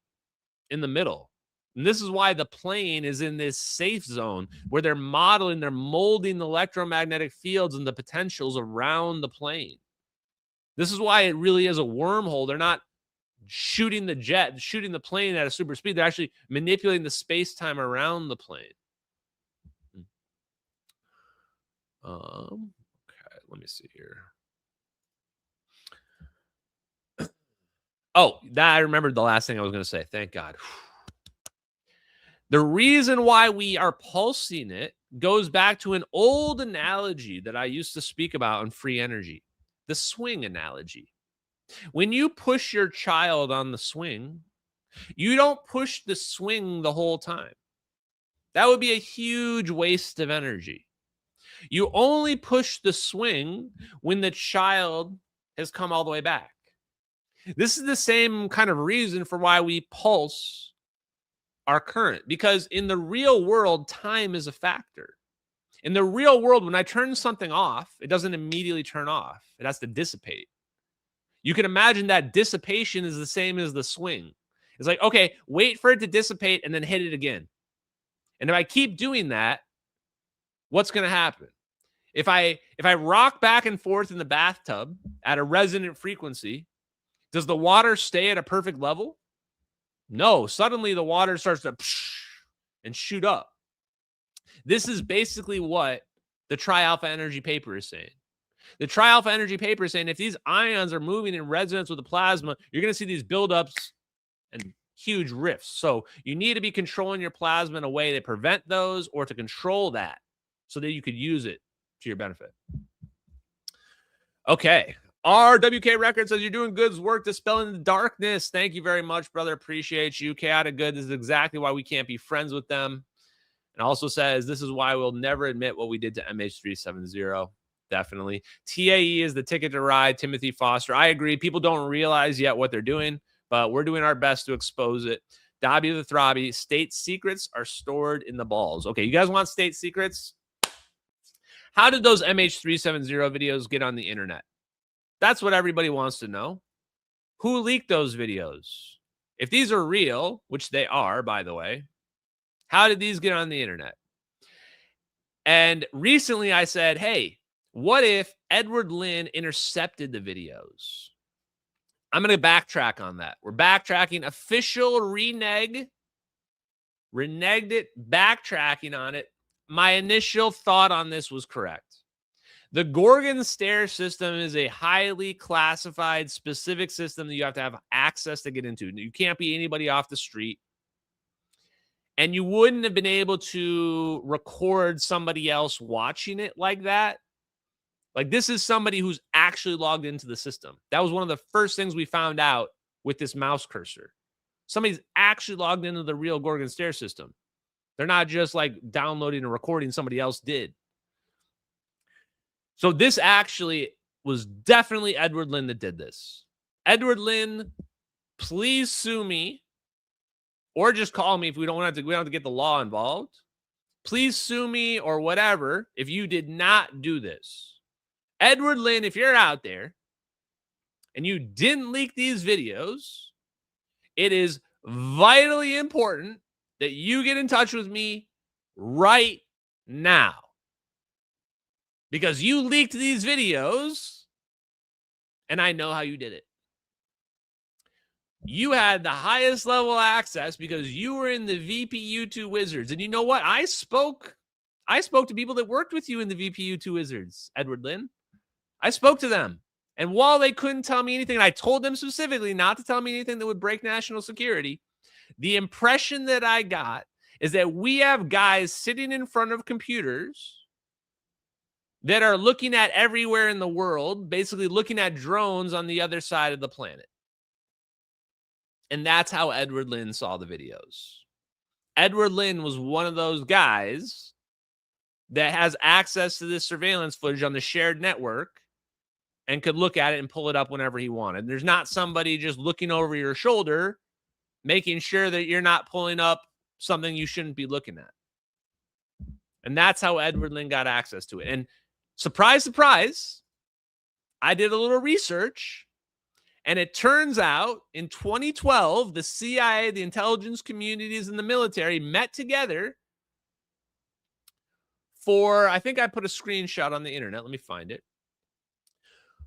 in the middle. And this is why the plane is in this safe zone where they're modeling, they're molding the electromagnetic fields and the potentials around the plane. This is why it really is a wormhole. They're not shooting the plane at a super speed. They're actually manipulating the space-time around the plane. Okay, let me see here. Oh, I remembered the last thing I was going to say. Thank God. The reason why we are pulsing it goes back to an old analogy that I used to speak about on free energy, the swing analogy. When you push your child on the swing, you don't push the swing the whole time. That would be a huge waste of energy. You only push the swing when the child has come all the way back. This is the same kind of reason for why we pulse our current, because in the real world, time is a factor. In the real world, when I turn something off, it doesn't immediately turn off. It has to dissipate. You can imagine that dissipation is the same as the swing. It's like, okay, wait for it to dissipate and then hit it again. And if I keep doing that, what's going to happen? If I rock back and forth in the bathtub at a resonant frequency, does the water stay at a perfect level? No. Suddenly the water starts to and shoot up. This is basically what the Tri-Alpha Energy paper is saying. The Tri-Alpha Energy paper is saying if these ions are moving in resonance with the plasma, you're going to see these buildups and huge rifts. So you need to be controlling your plasma in a way to prevent those or to control that so that you could use it to your benefit. Okay. RWK Records says you're doing good work dispelling the darkness. Thank you very much, brother. Appreciate you. Chaotic Good. This is exactly why we can't be friends with them. And also says this is why we'll never admit what we did to MH370. Definitely. TAE is the ticket to ride. Timothy Foster. I agree. People don't realize yet what they're doing, but we're doing our best to expose it. Dobby the Throbby. State secrets are stored in the balls. Okay, you guys want state secrets? How did those MH370 videos get on the internet? That's what everybody wants to know. Who leaked those videos? If these are real, which they are, by the way, how did these get on the internet? And recently I said, hey, what if Edward Lin intercepted the videos? I'm going to backtrack on that. We're backtracking. Official reneged it, backtracking on it. My initial thought on this was correct. The Gorgon stair system is a highly classified, specific system that you have to have access to get into. You can't be anybody off the street. And you wouldn't have been able to record somebody else watching it like that. Like, this is somebody who's actually logged into the system. That was one of the first things we found out with this mouse cursor. Somebody's actually logged into the real Gorgon stair system. They're not just like downloading and recording somebody else did. So this actually was definitely Edward Lin that did this. Edward Lin, please sue me, or just call me if we don't have to get the law involved. Please sue me or whatever if you did not do this. Edward Lin, if you're out there and you didn't leak these videos, it is vitally important that you get in touch with me right now. Because you leaked these videos, and I know how you did it. You had the highest level access because you were in the VPU2 Wizards. And you know what? I spoke to people that worked with you in the VPU2 Wizards, Edward Lin. I spoke to them. And while they couldn't tell me anything, and I told them specifically not to tell me anything that would break national security, the impression that I got is that we have guys sitting in front of computers that are looking at everywhere in the world, basically looking at drones on the other side of the planet. And that's how Edward Lin saw the videos. Edward Lin was one of those guys that has access to this surveillance footage on the shared network and could look at it and pull it up whenever he wanted. There's not somebody just looking over your shoulder, making sure that you're not pulling up something you shouldn't be looking at. And that's how Edward Lin got access to it. And surprise, surprise, I did a little research, And it turns out in 2012, the CIA, the intelligence communities, and the military met together for, I think I put a screenshot on the internet. Let me find it.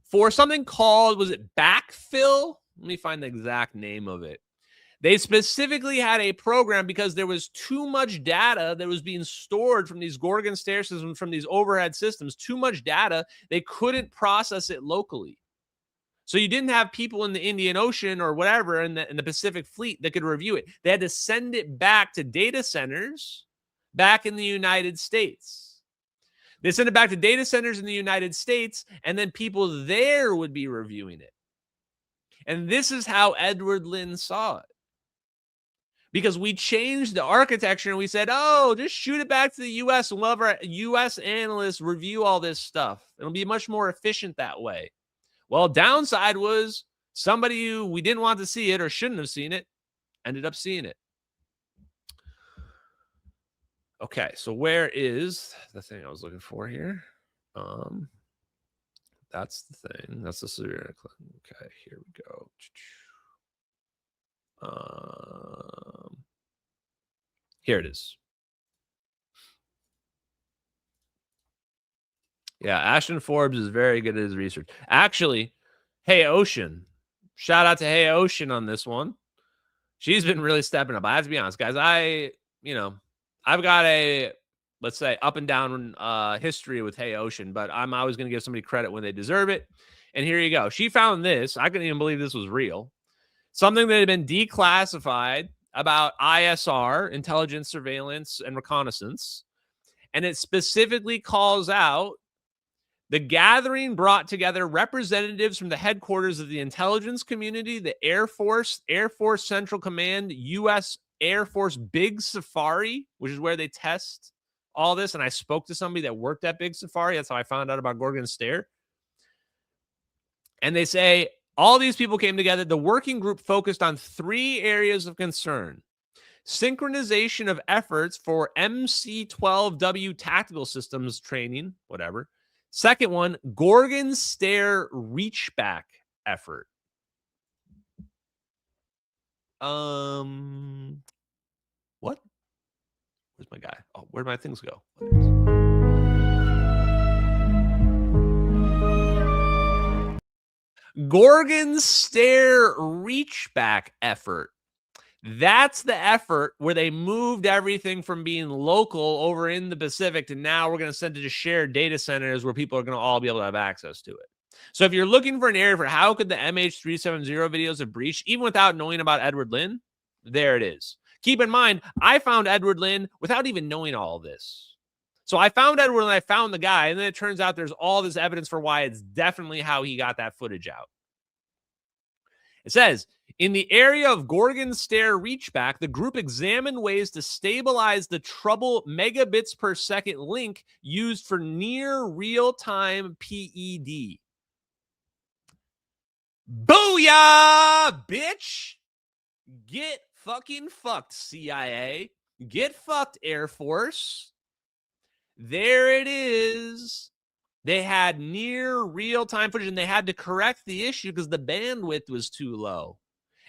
For something called, was it backfill? Let me find the exact name of it. They specifically had a program because there was too much data that was being stored from these Gorgon stair systems, from these overhead systems, too much data. They couldn't process it locally. So you didn't have people in the Indian Ocean or whatever in the Pacific Fleet that could review it. They had to send it back to data centers back in the United States. They sent it back to data centers in the United States, and then people there would be reviewing it. And this is how Edward Lynn saw it. Because we changed the architecture and we said, oh, just shoot it back to the U.S. and we'll have our U.S. analysts review all this stuff. It'll be much more efficient that way. Well, downside was somebody who we didn't want to see it or shouldn't have seen it ended up seeing it. Okay, so where is the thing I was looking for here? That's the thing. That's the serial. Okay, here we go. Here it is. Yeah, Ashton Forbes is very good at his research. Actually, Hey Ocean. Shout out to Hey Ocean on this one. She's been really stepping up. I have to be honest, guys. I've got a, let's say, up and down history with Hey Ocean, but I'm always going to give somebody credit when they deserve it. And here you go. She found this. I couldn't even believe this was real. Something that had been declassified about ISR, intelligence, surveillance, and reconnaissance. And it specifically calls out the gathering brought together representatives from the headquarters of the intelligence community, the Air Force Central Command, U.S. Air Force Big Safari, which is where they test all this. And I spoke to somebody that worked at Big Safari. That's how I found out about Gorgon Stair. And they say all these people came together. The working group focused on 3 areas of concern: synchronization of efforts for MC-12W tactical systems training, whatever. Second one, Gorgon Stair reachback effort. What? Where's my guy? Oh, where'd my things go? Gorgon Stair reachback effort. That's the effort where they moved everything from being local over in the Pacific to now we're going to send it to shared data centers where people are going to all be able to have access to it. So if you're looking for an area for how could the MH370 videos have breached, even without knowing about Edward Lynn, there it is. Keep in mind, I found Edward Lynn without even knowing all of this. So I found Edward Lynn, I found the guy, and then it turns out there's all this evidence for why it's definitely how he got that footage out. It says, in the area of Gorgon Stair reachback, the group examined ways to stabilize the trouble megabits per second link used for near real-time PED. Booyah, bitch! Get fucking fucked, CIA. Get fucked, Air Force. There it is. They had near real-time footage, and they had to correct the issue because the bandwidth was too low.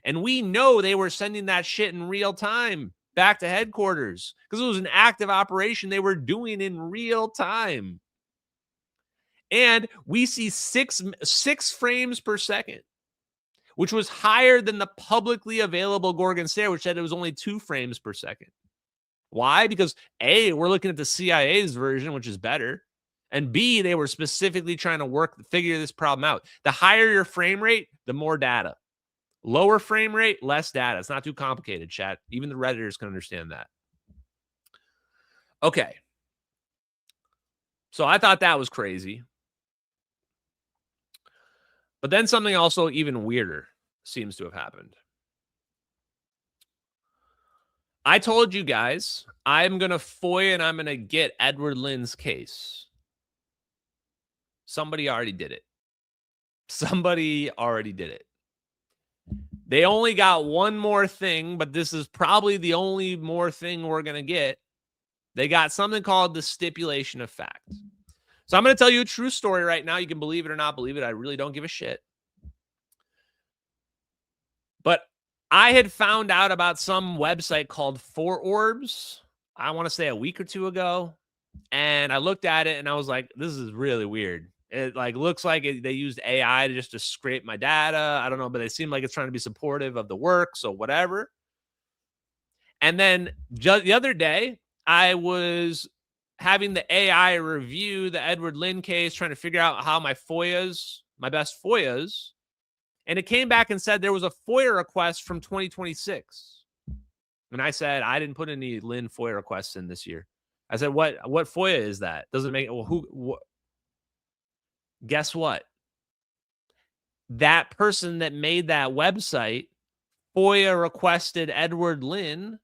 And we know they were sending that shit in real time back to headquarters because it was an active operation they were doing in real time. And we see six frames per second, which was higher than the publicly available Gorgon Stair, which said it was only 2 frames per second. Why? Because A, we're looking at the CIA's version, which is better. And B, they were specifically trying to figure this problem out. The higher your frame rate, the more data. Lower frame rate, less data. It's not too complicated, chat. Even the Redditors can understand that. Okay. So I thought that was crazy. But then something also even weirder seems to have happened. I told you guys, I'm going to FOIA and I'm going to get Edward Lynn's case. Somebody already did it. Somebody already did it. They only got one more thing, but this is probably the only more thing we're going to get. They got something called the stipulation of fact. So I'm going to tell you a true story right now. You can believe it or not believe it. I really don't give a shit. But I had found out about some website called 4Orbs, I want to say a week or two ago. And I looked at it and I was like, this is really weird. It like looks like they used AI to scrape my data. I don't know, but it seemed like it's trying to be supportive of the work. So whatever. And then just the other day, I was having the AI review the Edward Lynn case, trying to figure out how my best FOIAs, and it came back and said there was a FOIA request from 2026. And I said, I didn't put any Lynn FOIA requests in this year. I said, what FOIA is that? Doesn't make it, well, guess what? That person that made that website FOIA requested Edward Lynn,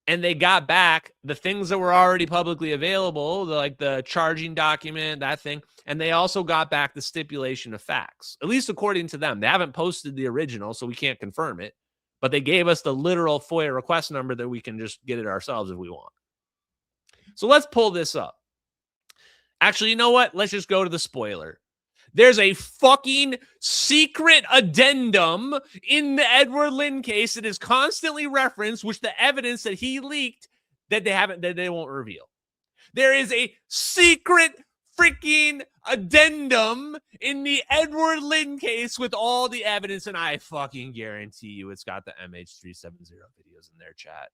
and they got back the things that were already publicly available, like the charging document, that thing. And they also got back the stipulation of facts, at least according to them. They haven't posted the original, so we can't confirm it. But they gave us the literal FOIA request number that we can just get it ourselves if we want. So let's pull this up. Actually, you know what? Let's just go to the spoiler. There's a fucking secret addendum in the Edward Lynn case that is constantly referenced, which the evidence that he leaked that they won't reveal. There is a secret freaking addendum in the Edward Lynn case with all the evidence, and I fucking guarantee you it's got the MH370 videos in their chat.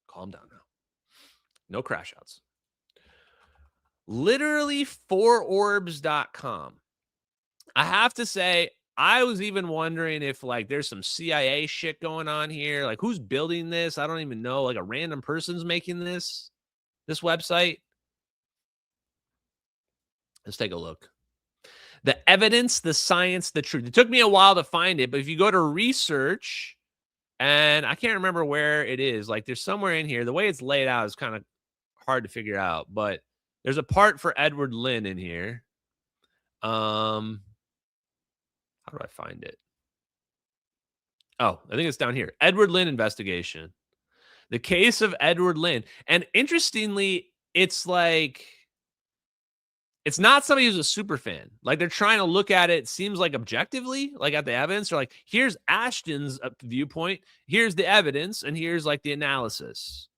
Calm down now. No crash outs. Literally 4orbs.com. I have to say, I was even wondering if like there's some CIA shit going on here. Like who's building this? I don't even know. Like a random person's making this website. Let's take a look. The evidence, the science, the truth. It took me a while to find it, but if you go to research, and I can't remember where it is. Like there's somewhere in here. The way it's laid out is kind of hard to figure out, but there's a part for Edward Lynn in here. How do I find it? Oh, I think it's down here. Edward Lynn investigation. The case of Edward Lynn. And interestingly, it's like, it's not somebody who's a super fan. Like they're trying to look at it, seems like objectively, like at the evidence. They're like, here's Ashton's viewpoint. Here's the evidence. And here's like the analysis.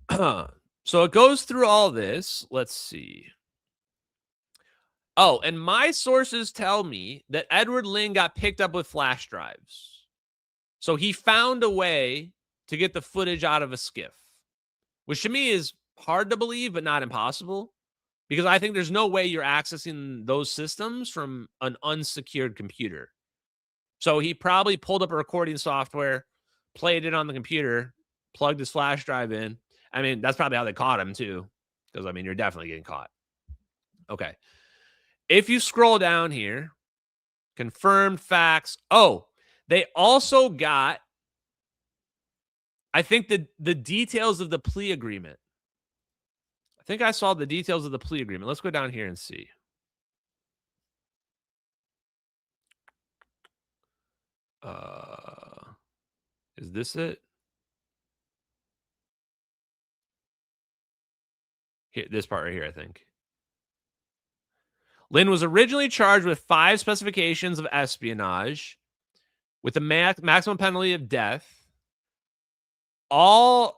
So it goes through all this. Let's see. Oh, and my sources tell me that Edward Lynn got picked up with flash drives. So he found a way to get the footage out of a skiff, which to me is hard to believe, but not impossible, because I think there's no way you're accessing those systems from an unsecured computer. So he probably pulled up a recording software, played it on the computer, plugged his flash drive in. I mean, that's probably how they caught him too, because I mean, you're definitely getting caught. Okay. If you scroll down here, confirmed facts. Oh, they also got, I think, the details of the plea agreement. I think I saw the details of the plea agreement. Let's go down here and see. Is this it? Here, this part right here, I think. Lynn was originally charged with 5 specifications of espionage with the maximum penalty of death. All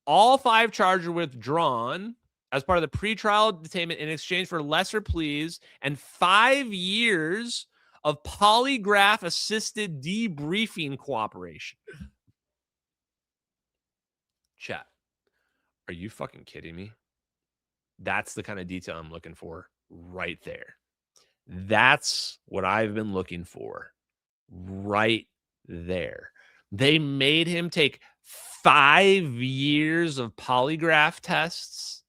5 charges were withdrawn as part of the pretrial detainment in exchange for lesser pleas and 5 years of polygraph-assisted debriefing cooperation. Chat, are you fucking kidding me? That's the kind of detail I'm looking for right there. That's what I've been looking for right there. They made him take 5 years of polygraph tests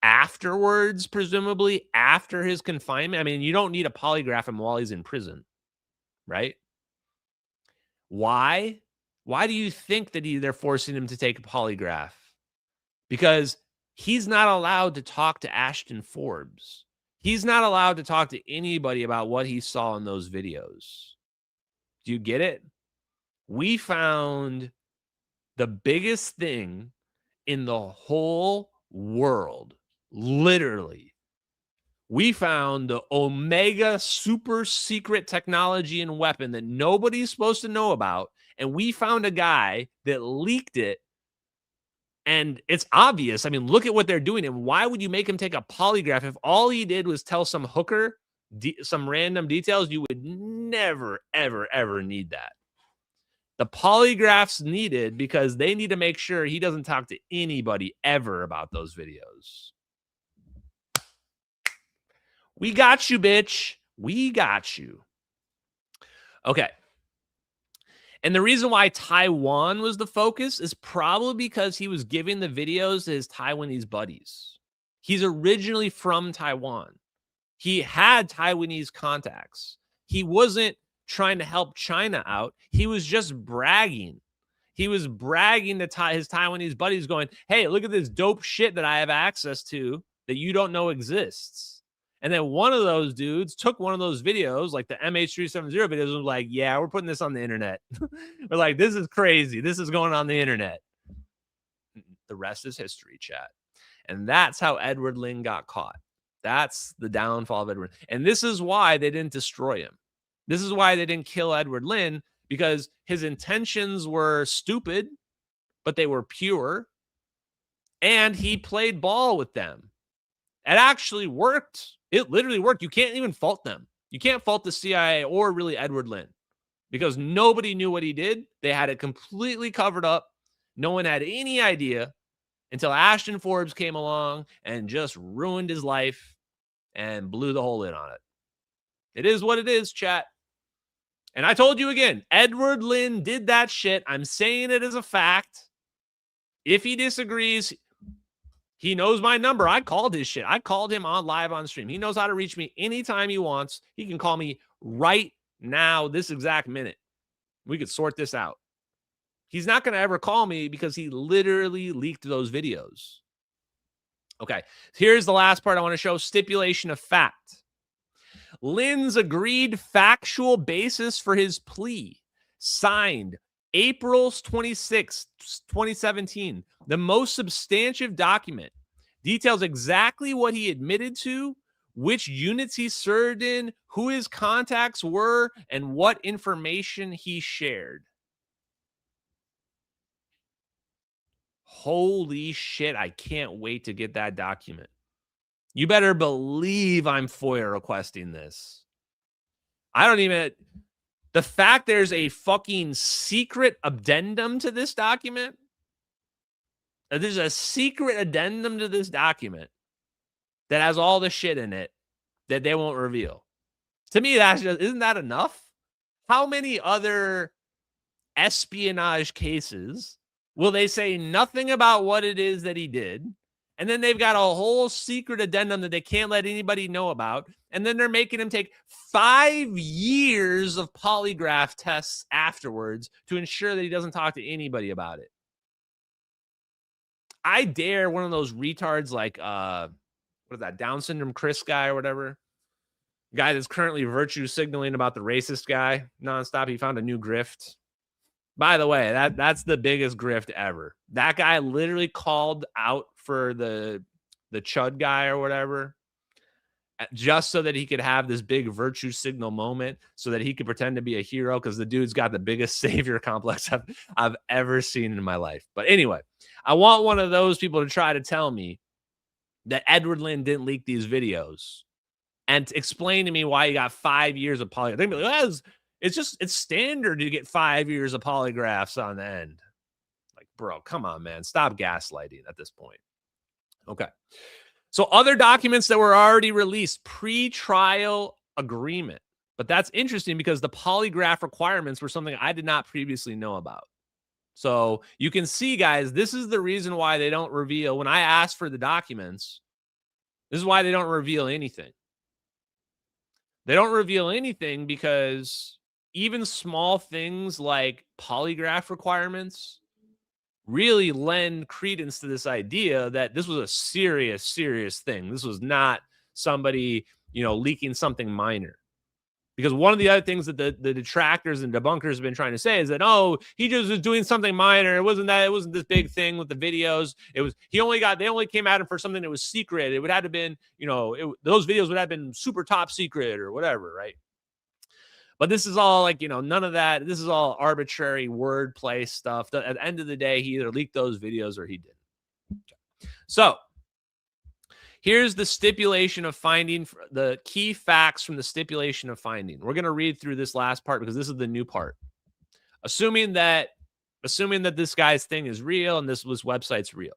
afterwards, presumably after his confinement. I mean, you don't need to polygraph him while he's in prison, right? Why? Why do you think that they're forcing him to take a polygraph? Because he's not allowed to talk to Ashton Forbes. He's not allowed to talk to anybody about what he saw in those videos. Do you get it? We found the biggest thing in the whole world Literally. We found the Omega super secret technology and weapon that nobody's supposed to know about. And we found a guy that leaked it. And it's obvious. I mean, look at what they're doing. And why would you make him take a polygraph if all he did was tell some hooker some random details? You would never, ever, ever need that. The polygraph's needed because they need to make sure he doesn't talk to anybody ever about those videos. We got you, bitch. We got you. Okay. And the reason why Taiwan was the focus is probably because he was giving the videos to his Taiwanese buddies. He's originally from Taiwan. He had Taiwanese contacts. He wasn't trying to help China out. He was just bragging. He was bragging to his Taiwanese buddies going, hey, look at this dope shit that I have access to that you don't know exists. And then one of those dudes took one of those videos, like the MH370 videos, and was like, yeah, we're putting this on the internet. We're like, this is crazy. This is going on the internet. The rest is history, chat. And that's how Edward Lin got caught. That's the downfall of Edward. And this is why they didn't destroy him. This is why they didn't kill Edward Lin, because his intentions were stupid, but they were pure. And he played ball with them. It actually worked. It literally worked. You can't even fault them. You can't fault the CIA or really Edward Lin because nobody knew what he did. They had it completely covered up. No one had any idea until Ashton Forbes came along and just ruined his life and blew the whole lid on it. It is what it is, chat. And I told you again, Edward Lin did that shit. I'm saying it as a fact. If he disagrees, he knows my number. I called his shit. I called him on live on stream. He knows how to reach me anytime he wants. He can call me right now, this exact minute. We could sort this out. He's not going to ever call me because he literally leaked those videos. Okay, here's the last part I want to show. Stipulation of fact. Lin's agreed factual basis for his plea. Signed April 26, 2017. The most substantive document. Details exactly what he admitted to, which units he served in, who his contacts were, and what information he shared. Holy shit, I can't wait to get that document. You better believe I'm FOIA requesting this. I don't even... The fact there's a fucking secret addendum to this document. There's a secret addendum to this document that has all the shit in it that they won't reveal. To me, that's just, isn't that enough? How many other espionage cases will they say nothing about what it is that he did? And then they've got a whole secret addendum that they can't let anybody know about. And then they're making him take 5 years of polygraph tests afterwards to ensure that he doesn't talk to anybody about it. I dare one of those retards like, what is that, Down syndrome Chris guy or whatever? Guy that's currently virtue signaling about the racist guy nonstop. He found a new grift. By the way, that's the biggest grift ever. That guy literally called out for the Chud guy or whatever, just so that he could have this big virtue signal moment, so that he could pretend to be a hero, because the dude's got the biggest savior complex I've ever seen in my life. But anyway, I want one of those people to try to tell me that Edward Lin didn't leak these videos and explain to me why he got 5 years of polygraph. They'd be like, oh, it's standard to get 5 years of polygraphs on the end. Like, bro, come on, man. Stop gaslighting at this point. Okay. So other documents that were already released, pre-trial agreement. But that's interesting because the polygraph requirements were something I did not previously know about. So you can see, guys, this is the reason why they don't reveal. When I ask for the documents, this is why they don't reveal anything. They don't reveal anything because even small things like polygraph requirements really lend credence to this idea that this was a serious thing. This was not somebody, leaking something minor. Because one of the other things that the detractors and debunkers have been trying to say is that, oh, he just was doing something minor. It wasn't this big thing with the videos. They only came at him for something that was secret. It would have been, those videos would have been super top secret or whatever, right? But this is all like, none of that. This is all arbitrary wordplay stuff. At the end of the day, he either leaked those videos or he didn't. So here's the stipulation of finding, the key facts from the stipulation of finding. We're going to read through this last part because this is the new part. Assuming that this guy's thing is real and this website's real.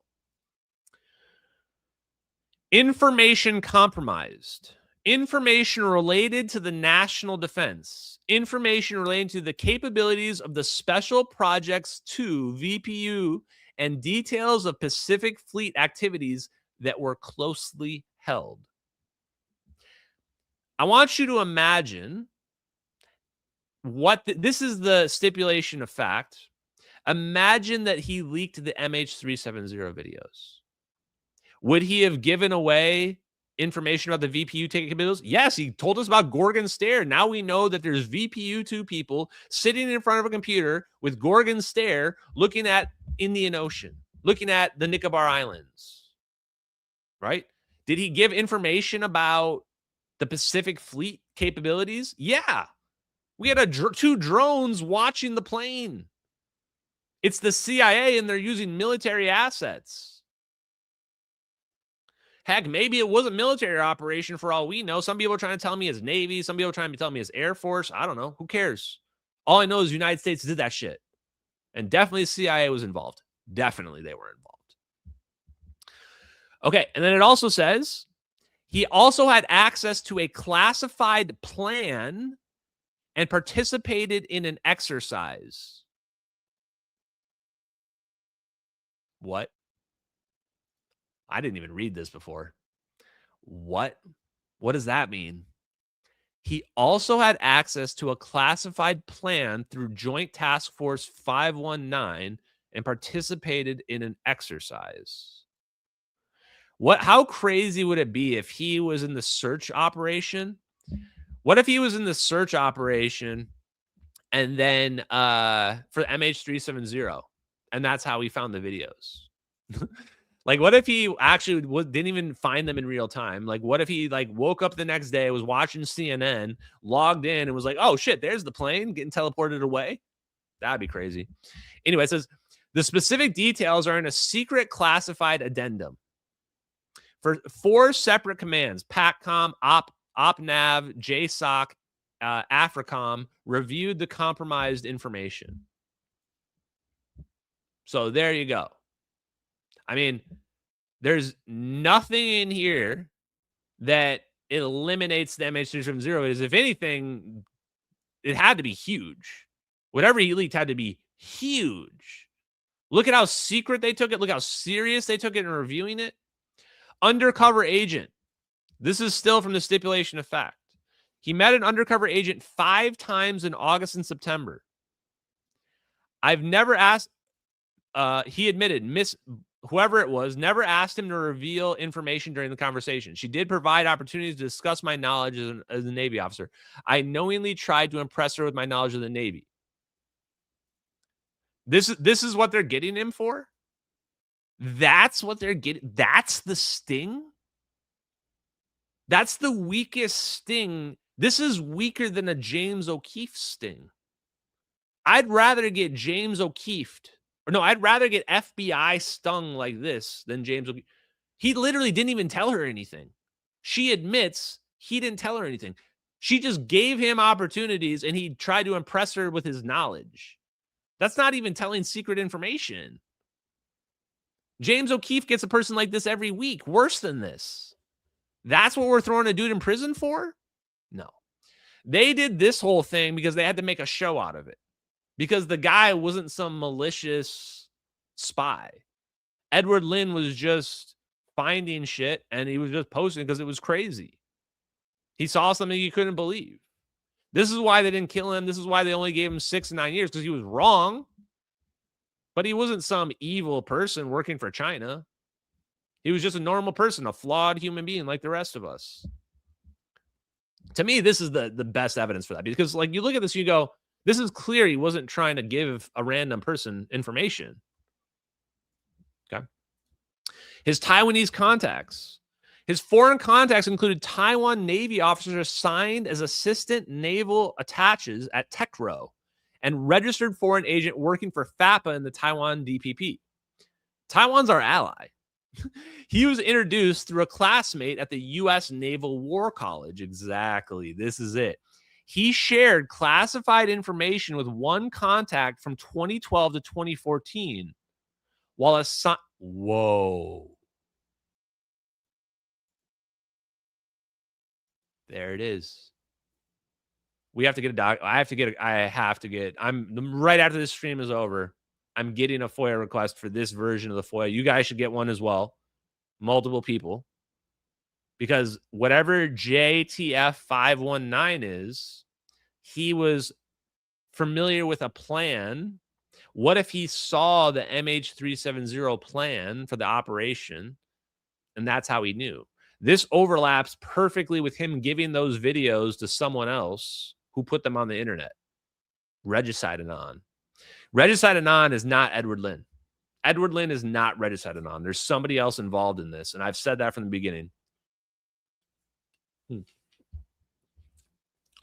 Information compromised. Information related to the national defense. Information relating to the capabilities of the Special Projects 2 VPU and details of Pacific Fleet activities that were closely held. I want you to imagine this is the stipulation of fact. Imagine that he leaked the MH370 videos. Would he have given away information about the VPU taking capabilities? Yes, he told us about Gorgon Stare. Now we know that there's VPU-2 people sitting in front of a computer with Gorgon Stare looking at Indian Ocean, looking at the Nicobar Islands. Right? Did he give information about the Pacific Fleet capabilities? Yeah. We had two drones watching the plane. It's the CIA and they're using military assets. Heck, maybe it was a military operation for all we know. Some people are trying to tell me it's Navy. Some people are trying to tell me it's Air Force. I don't know. Who cares? All I know is the United States did that shit. And definitely the CIA was involved. Definitely they were involved. Okay, and then it also says he also had access to a classified plan and participated in an exercise. What? I didn't even read this before. What? What does that mean? He also had access to a classified plan through Joint Task Force 519 and participated in an exercise. How crazy would it be if he was in the search operation? What if he was in the search operation and then for the MH370 and that's how he found the videos? Like, what if he actually didn't even find them in real time? Like, what if he woke up the next day, was watching CNN, logged in and was like, oh shit, there's the plane getting teleported away? That'd be crazy. Anyway, it says the specific details are in a secret classified addendum. For 4 separate commands, PACCOM, OPNAV, JSOC, AFRICOM, reviewed the compromised information. So there you go. I mean, there's nothing in here that eliminates the MH370. Is, if anything, it had to be huge. Whatever he leaked had to be huge. Look at how secret they took it. Look how serious they took it in reviewing it. Undercover agent. This is still from the stipulation of fact. He met an undercover agent 5 times in August and September. I've never asked, he admitted, whoever it was, never asked him to reveal information during the conversation. She did provide opportunities to discuss my knowledge as a Navy officer. I knowingly tried to impress her with my knowledge of the Navy. This is what they're getting him for? That's what they're getting. That's the sting. That's the weakest sting. This is weaker than a James O'Keefe sting. I'd rather get James O'Keefe, I'd rather get FBI stung like this than James O'Keefe. He literally didn't even tell her anything. She admits he didn't tell her anything. She just gave him opportunities and he tried to impress her with his knowledge. That's not even telling secret information. James O'Keefe gets a person like this every week. Worse than this. That's what we're throwing a dude in prison for? No. They did this whole thing because they had to make a show out of it. Because the guy wasn't some malicious spy. Edward Lynn was just finding shit and he was just posting because it was crazy. He saw something he couldn't believe. This is why they didn't kill him. This is why they only gave him 6 to 9 years, because he was wrong. But he wasn't some evil person working for China. He was just a normal person, a flawed human being like the rest of us. To me, this is the best evidence for that, because like you look at this, you go, this is clear he wasn't trying to give a random person information. Okay. His Taiwanese contacts. His foreign contacts included Taiwan Navy officers assigned as assistant naval attaches at TechRo and registered foreign agent working for FAPA in the Taiwan DPP. Taiwan's our ally. He was introduced through a classmate at the U.S. Naval War College. Exactly. This is it. He shared classified information with one contact from 2012 to 2014 while whoa. There it is. We have to get a doc. I have to get, I'm right after this stream is over. I'm getting a FOIA request for this version of the FOIA. You guys should get one as well. Multiple people. Because whatever JTF 519 is, he was familiar with a plan. What if he saw the MH370 plan for the operation, and that's how he knew? This overlaps perfectly with him giving those videos to someone else who put them on the internet. Regicide Anon. Regicide Anon is not Edward Lin. Edward Lin is not Regicide Anon. There's somebody else involved in this, and I've said that from the beginning.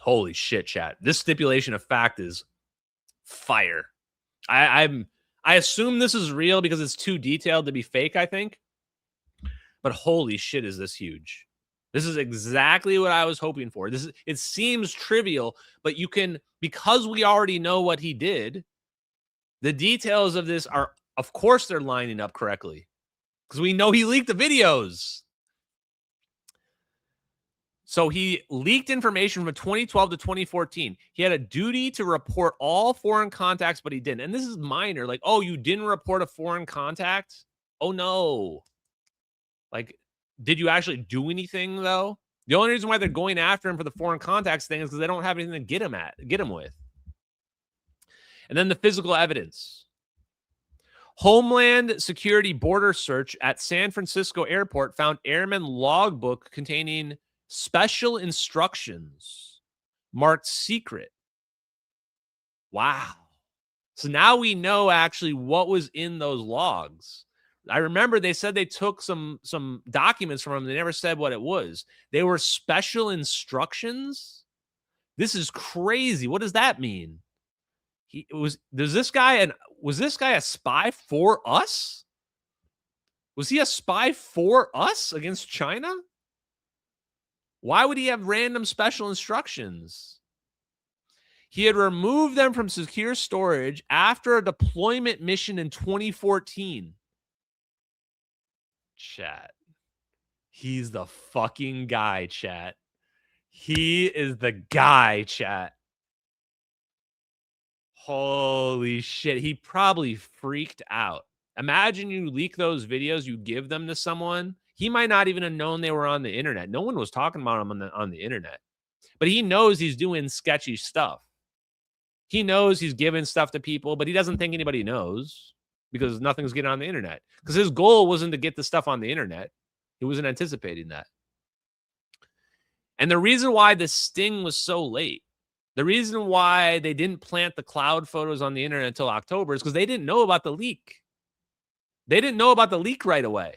Holy shit, chat. This stipulation of fact is fire. I assume this is real because it's too detailed to be fake, I think. But holy shit, is this huge. This is exactly what I was hoping for. It seems trivial, but you can, because we already know what he did, the details of this are, of course, they're lining up correctly because we know he leaked the videos. So he leaked information from 2012 to 2014. He had a duty to report all foreign contacts, but he didn't. And this is minor. Like, oh, you didn't report a foreign contact? Oh, no. Like, did you actually do anything, though? The only reason why they're going after him for the foreign contacts thing is because they don't have anything to get him with. And then the physical evidence. Homeland Security border search at San Francisco Airport found airman logbook containing special instructions marked secret. Wow. So now we know actually what was in those logs. I remember they said they took some documents from him. They never said what it was. They were special instructions. This is crazy. What does that mean? Was this guy a spy for us? Was he a spy for us against China? Why would he have random special instructions? He had removed them from secure storage after a deployment mission in 2014. Chat. He's the fucking guy, chat. He is the guy, chat. Holy shit. He probably freaked out. Imagine you leak those videos, you give them to someone. He might not even have known they were on the internet. No one was talking about him on the internet. But he knows he's doing sketchy stuff. He knows he's giving stuff to people, but he doesn't think anybody knows because nothing's getting on the internet. Because his goal wasn't to get the stuff on the internet. He wasn't anticipating that. And the reason why the sting was so late, the reason why they didn't plant the cloud photos on the internet until October is because they didn't know about the leak. They didn't know about the leak right away.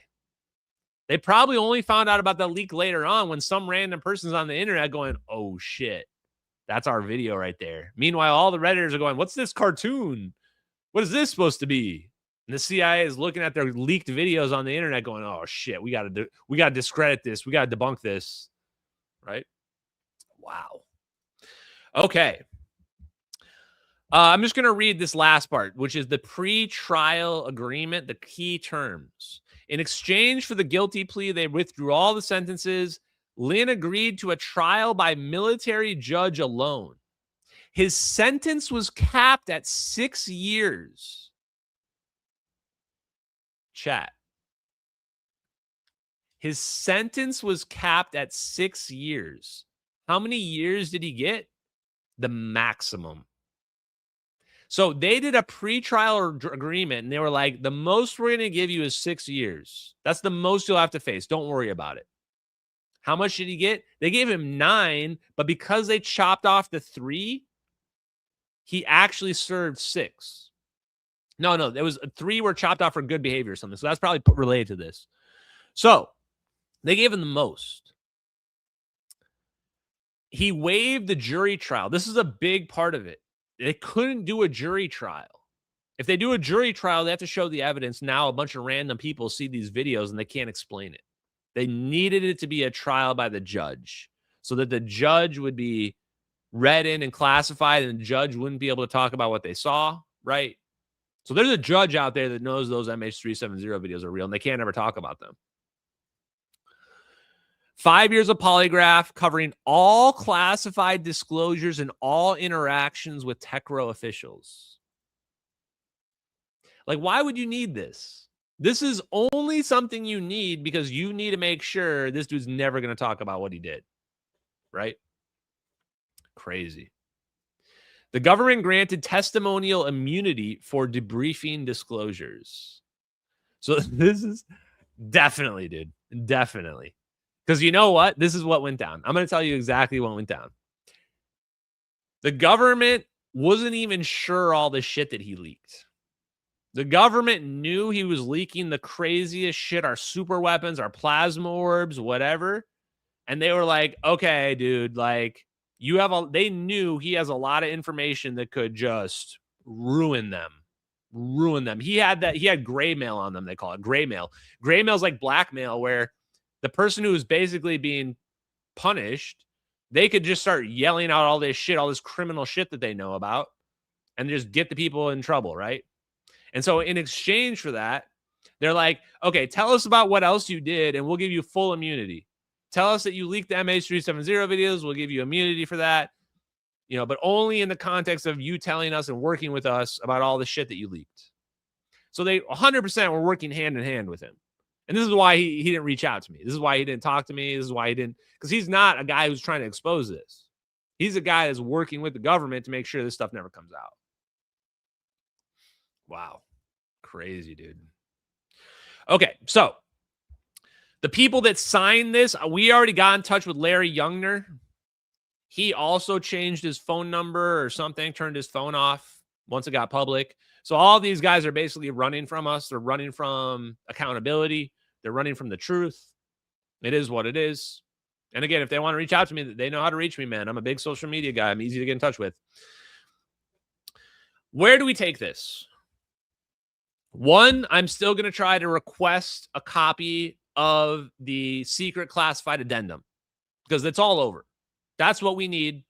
They probably only found out about the leak later on when some random person's on the internet going, oh shit, that's our video right there. Meanwhile, all the Redditors are going, what's this cartoon? What is this supposed to be? And the CIA is looking at their leaked videos on the internet going, oh shit, we got to discredit this. We got to debunk this. Right? Wow. Okay. I'm just going to read this last part, which is the pre-trial agreement, the key terms. In exchange for the guilty plea, they withdrew all the sentences. Lin agreed to a trial by military judge alone. His sentence was capped at 6 years. Chat. His sentence was capped at 6 years. How many years did he get? The maximum. So they did a pre-trial agreement, and they were like, the most we're going to give you is 6 years. That's the most you'll have to face. Don't worry about it. How much did he get? They gave him 9, but because they chopped off the 3, he actually served 6. No, there was 3 were chopped off for good behavior or something. So that's probably related to this. So they gave him the most. He waived the jury trial. This is a big part of it. They couldn't do a jury trial. If they do a jury trial, they have to show the evidence. Now a bunch of random people see these videos and they can't explain it. They needed it to be a trial by the judge so that the judge would be read in and classified and the judge wouldn't be able to talk about what they saw, right? So there's a judge out there that knows those MH370 videos are real and they can't ever talk about them. 5 years of polygraph covering all classified disclosures and all interactions with TechRo officials. Like, why would you need this? This is only something you need because you need to make sure this dude's never going to talk about what he did. Right? Crazy. The government granted testimonial immunity for debriefing disclosures. So this is definitely, dude. Definitely. Because you know what? This is what went down. I'm going to tell you exactly what went down. The government wasn't even sure all the shit that he leaked. The government knew he was leaking the craziest shit, our super weapons, our plasma orbs, whatever. And they were like, okay, dude, like they knew he has a lot of information that could just ruin them. He had gray mail on them. They call it gray mail. Gray mail is like blackmail where the person who is basically being punished, they could just start yelling out all this shit, all this criminal shit that they know about and just get the people in trouble, right? And so in exchange for that, they're like, okay, tell us about what else you did and we'll give you full immunity. Tell us that you leaked the MH370 videos. We'll give you immunity for that, but only in the context of you telling us and working with us about all the shit that you leaked. So they 100% were working hand in hand with him. And this is why he didn't reach out to me. This is why he didn't talk to me. This is why he didn't, because he's not a guy who's trying to expose this. He's a guy that's working with the government to make sure this stuff never comes out. Wow. Crazy, dude. Okay, so the people that signed this, we already got in touch with Larry Youngner. He also changed his phone number or something, turned his phone off once it got public. So all these guys are basically running from us. They're running from accountability. They're running from the truth. It is what it is. And again, if they want to reach out to me, they know how to reach me, man. I'm a big social media guy. I'm easy to get in touch with. Where do we take this? One, I'm still going to try to request a copy of the secret classified addendum because it's all over. That's what we need.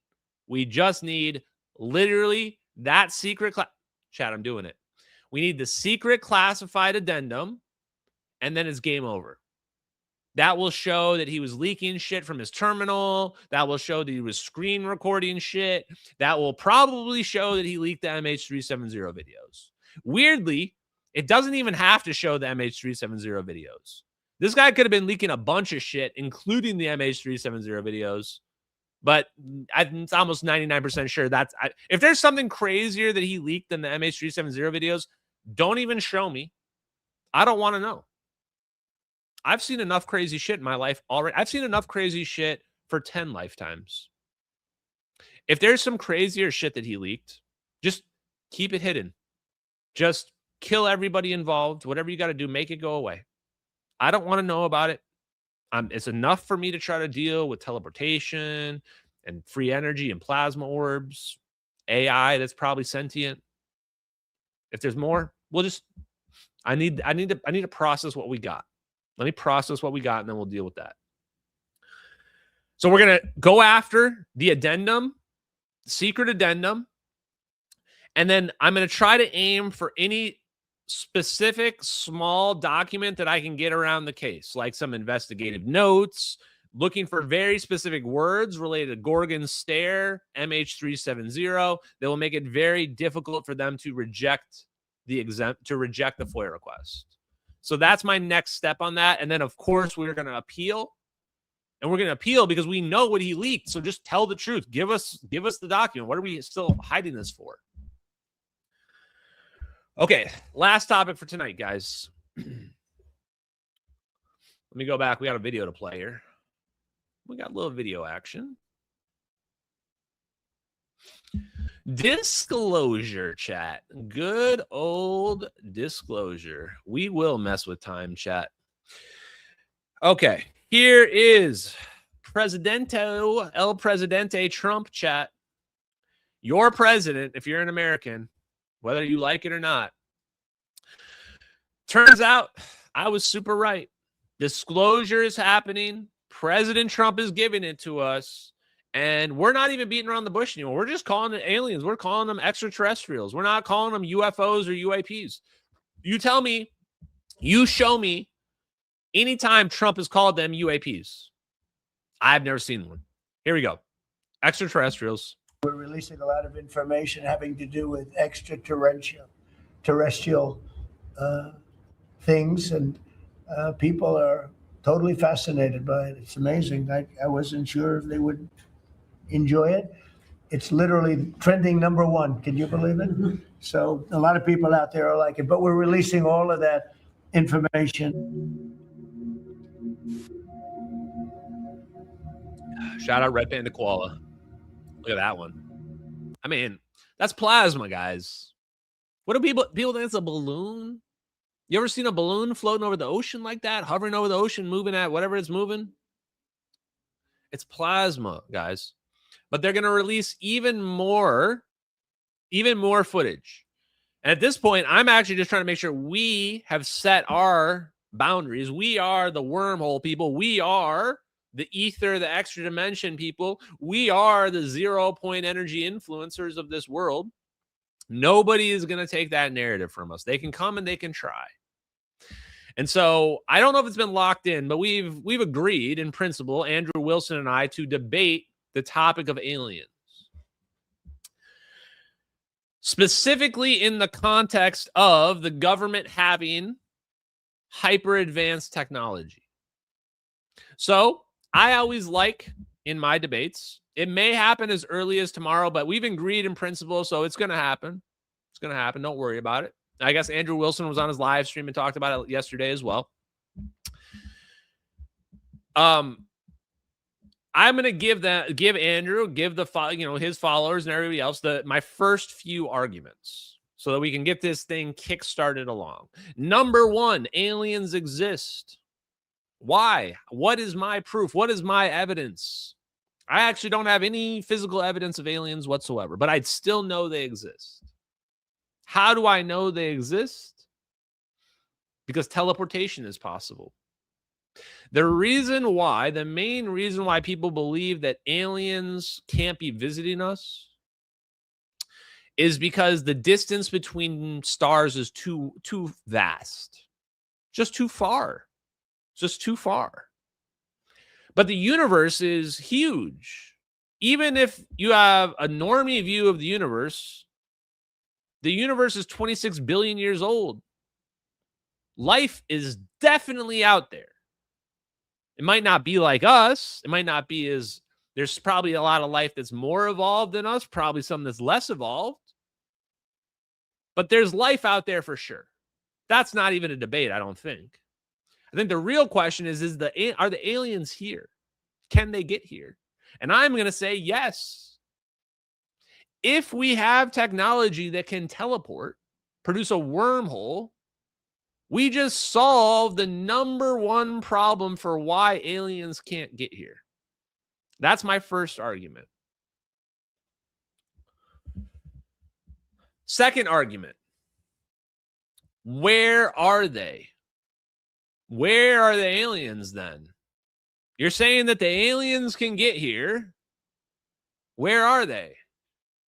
We just need literally that secret chat, I'm doing it. We need the secret classified addendum, and then it's game over. That will show that he was leaking shit from his terminal. That will show that he was screen recording shit. That will probably show that he leaked the MH370 videos. Weirdly, it doesn't even have to show the MH370 videos. This guy could have been leaking a bunch of shit, including the MH370 videos. But I'm almost 99% sure if there's something crazier that he leaked than the MH370 videos, don't even show me. I don't want to know. I've seen enough crazy shit in my life already. I've seen enough crazy shit for 10 lifetimes. If there's some crazier shit that he leaked, just keep it hidden. Just kill everybody involved. Whatever you got to do, make it go away. I don't want to know about it. It's enough for me to try to deal with teleportation and free energy and plasma orbs, AI that's probably sentient. If there's more, I need to process what we got. Let me process what we got, and then we'll deal with that. So we're going to go after the addendum, secret addendum, and then I'm going to try to aim for any specific small document that I can get around the case, like some investigative notes, looking for very specific words related to Gorgon Stare, MH370, that will make it very difficult for them to reject the FOIA request. So that's my next step on that. And then, of course, we're going to appeal. And we're going to appeal because we know what he leaked. So just tell the truth. Give us the document. What are we still hiding this for? Okay, last topic for tonight, guys. Let me go back. We got a video to play here. We got a little video action. Disclosure, chat. Good old disclosure. We will mess with time, chat. Okay, here is El Presidente Trump, chat. Your president, if you're an American, whether you like it or not. Turns out I was super right. Disclosure is happening. President Trump is giving it to us. And we're not even beating around the bush anymore. We're just calling it aliens. We're calling them extraterrestrials. We're not calling them UFOs or UAPs. You tell me, you show me anytime Trump has called them UAPs. I've never seen one. Here we go. Extraterrestrials. We're releasing a lot of information having to do with extraterrestrial things, and people are totally fascinated by it. It's amazing. I wasn't sure if they would enjoy it. It's literally trending #1. Can you believe it? So a lot of people out there are like it, but we're releasing all of that information. Shout out Red Panda Koala. Look at that one. I mean, that's plasma, guys. What do people think it's a balloon? You ever seen a balloon floating over the ocean like that, hovering over the ocean, moving at whatever it's moving? It's plasma, guys. But they're going to release even more footage. And at this point, I'm actually just trying to make sure we have set our boundaries. We are the wormhole people. We are the ether, the extra dimension people. We are the 0-point energy influencers of this world. Nobody is going to take that narrative from us. They can come and they can try. And so I don't know if it's been locked in, but we've agreed in principle, Andrew Wilson and I, to debate the topic of aliens. Specifically in the context of the government having hyper advanced technology. So I always like in my debates, it may happen as early as tomorrow, but we've agreed in principle, so it's going to happen. It's going to happen. Don't worry about it. I guess Andrew Wilson was on his live stream and talked about it yesterday as well. I'm going to give Andrew, his followers and everybody else my first few arguments so that we can get this thing kick-started along. Number 1, aliens exist. Why? What is my proof? What is my evidence? I actually don't have any physical evidence of aliens whatsoever, but I'd still know they exist. How do I know they exist? Because teleportation is possible. The main reason why people believe that aliens can't be visiting us is because the distance between stars is too vast. Just too far. Just too far. But the universe is huge. Even if you have a normie view of the universe is 26 billion years old. Life is definitely out there. It might not be like us. It might not be there's probably a lot of life that's more evolved than us, probably some that's less evolved. But there's life out there for sure. That's not even a debate, I don't think. I think the real question are the aliens here? Can they get here? And I'm going to say yes. If we have technology that can teleport, produce a wormhole, we just solved the #1 problem for why aliens can't get here. That's my first argument. Second argument. Where are they? Where are the aliens then? You're saying that the aliens can get here. Where are they?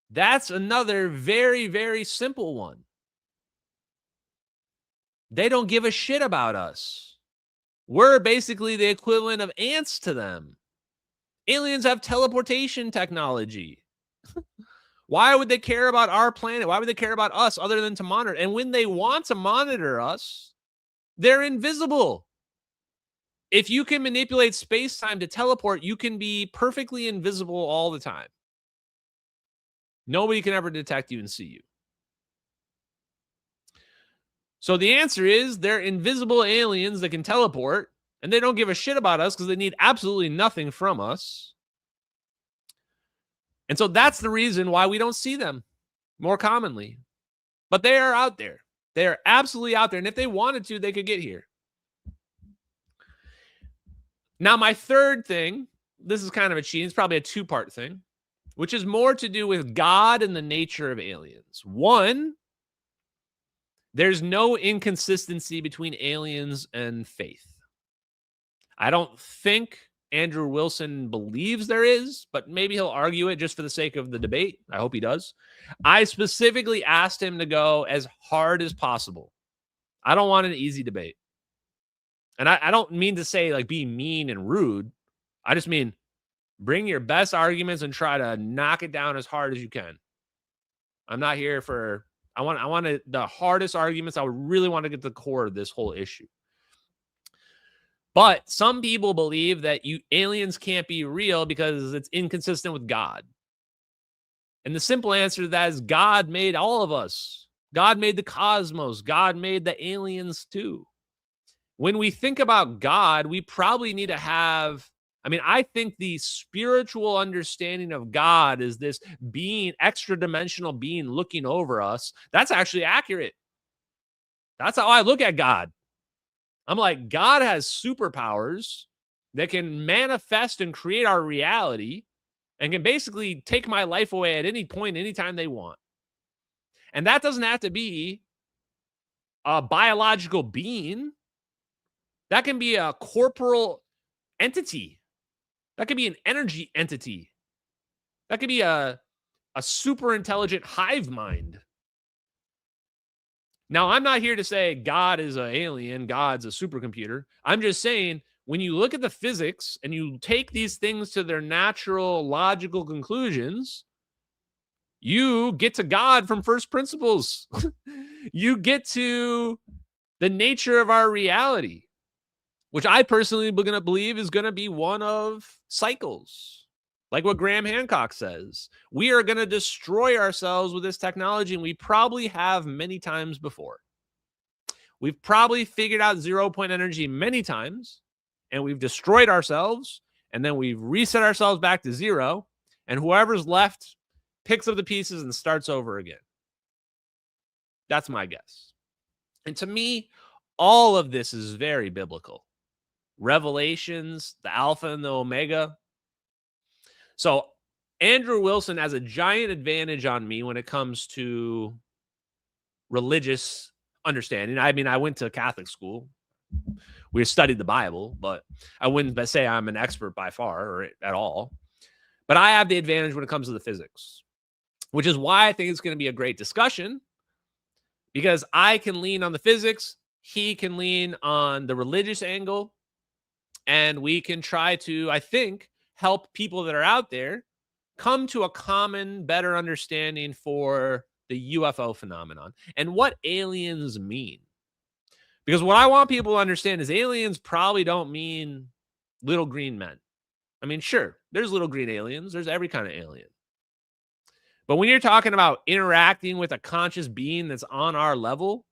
That's another very, very simple one. They don't give a shit about us. We're basically the equivalent of ants to them. Aliens have teleportation technology. Why would they care about our planet? Why would they care about us other than to monitor? And when they want to monitor us, they're invisible. If you can manipulate space-time to teleport, you can be perfectly invisible all the time. Nobody can ever detect you and see you. So the answer is they're invisible aliens that can teleport, And they don't give a shit about us because they need absolutely nothing from us. And so that's the reason why we don't see them more commonly. But they are out there. They are absolutely out there. And if they wanted to, they could get here. Now, my third thing, this is kind of a cheating. It's probably a two-part thing, which is more to do with God and the nature of aliens. One, there's no inconsistency between aliens and faith. I don't think Andrew Wilson believes there is, but maybe he'll argue it just for the sake of the debate. I hope he does. I specifically asked him to go as hard as possible. I don't want an easy debate. And I don't mean to say like be mean and rude. I just mean bring your best arguments and try to knock it down as hard as you can. I'm not here for, I want the hardest arguments. I would really want to get to the core of this whole issue. But some people believe that aliens can't be real because it's inconsistent with God. And the simple answer to that is God made all of us. God made the cosmos. God made the aliens too. When we think about God, we probably need to have, I think the spiritual understanding of God is this being, extra dimensional being looking over us. That's actually accurate. That's how I look at God. I'm like, God has superpowers that can manifest and create our reality and can basically take my life away at any point, anytime they want. And that doesn't have to be a biological being. That can be a corporal entity. That could be an energy entity. That could be a super intelligent hive mind. Now, I'm not here to say God is an alien, God's a supercomputer. I'm just saying when you look at the physics and you take these things to their natural, logical conclusions, you get to God from first principles. You get to the nature of our reality, which I personally believe is going to be one of cycles. Like what Graham Hancock says, we are going to destroy ourselves with this technology, and we probably have many times before. We've probably figured out 0-point energy many times, and we've destroyed ourselves, and then we've reset ourselves back to zero, and whoever's left picks up the pieces and starts over again. That's my guess. And to me, all of this is very biblical. Revelations, the Alpha and the Omega. So Andrew Wilson has a giant advantage on me when it comes to religious understanding. I went to Catholic school. We studied the Bible, but I wouldn't say I'm an expert by far or at all. But I have the advantage when it comes to the physics, which is why I think it's going to be a great discussion, because I can lean on the physics. He can lean on the religious angle, and we can try to, I think, help people that are out there come to a common, better understanding for the UFO phenomenon and what aliens mean. Because what I want people to understand is aliens probably don't mean little green men. Sure, there's little green aliens. There's every kind of alien. But when you're talking about interacting with a conscious being that's on our level,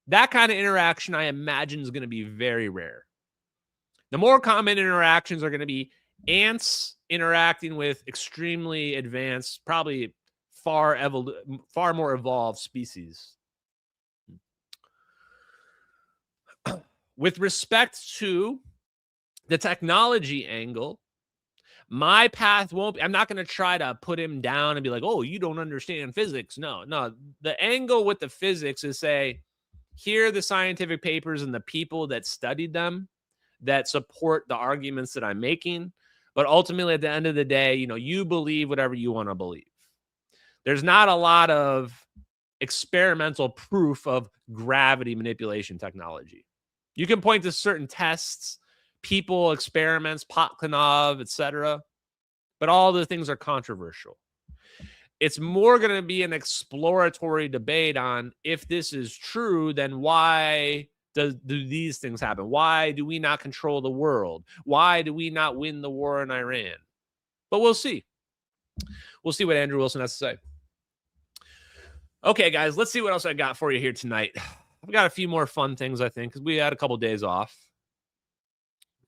that kind of interaction, I imagine, is going to be very rare. The more common interactions are going to be ants interacting with extremely advanced, probably far more evolved species. With respect to the technology angle, my path won't be, I'm not going to try to put him down and be like, oh, you don't understand physics. No. The angle with the physics is say, here are the scientific papers and the people that studied them that support the arguments that I'm making. But ultimately, at the end of the day, you believe whatever you want to believe. There's not a lot of experimental proof of gravity manipulation technology. You can point to certain tests, people, experiments, Potkanov, etc. But all the things are controversial. It's more going to be an exploratory debate on if this is true, then why do these things happen? Why do we not control the world? Why do we not win the war in Iran? But we'll see. We'll see what Andrew Wilson has to say. Okay, guys, let's see what else I got for you here tonight. I've got a few more fun things, I think, because we had a couple days off.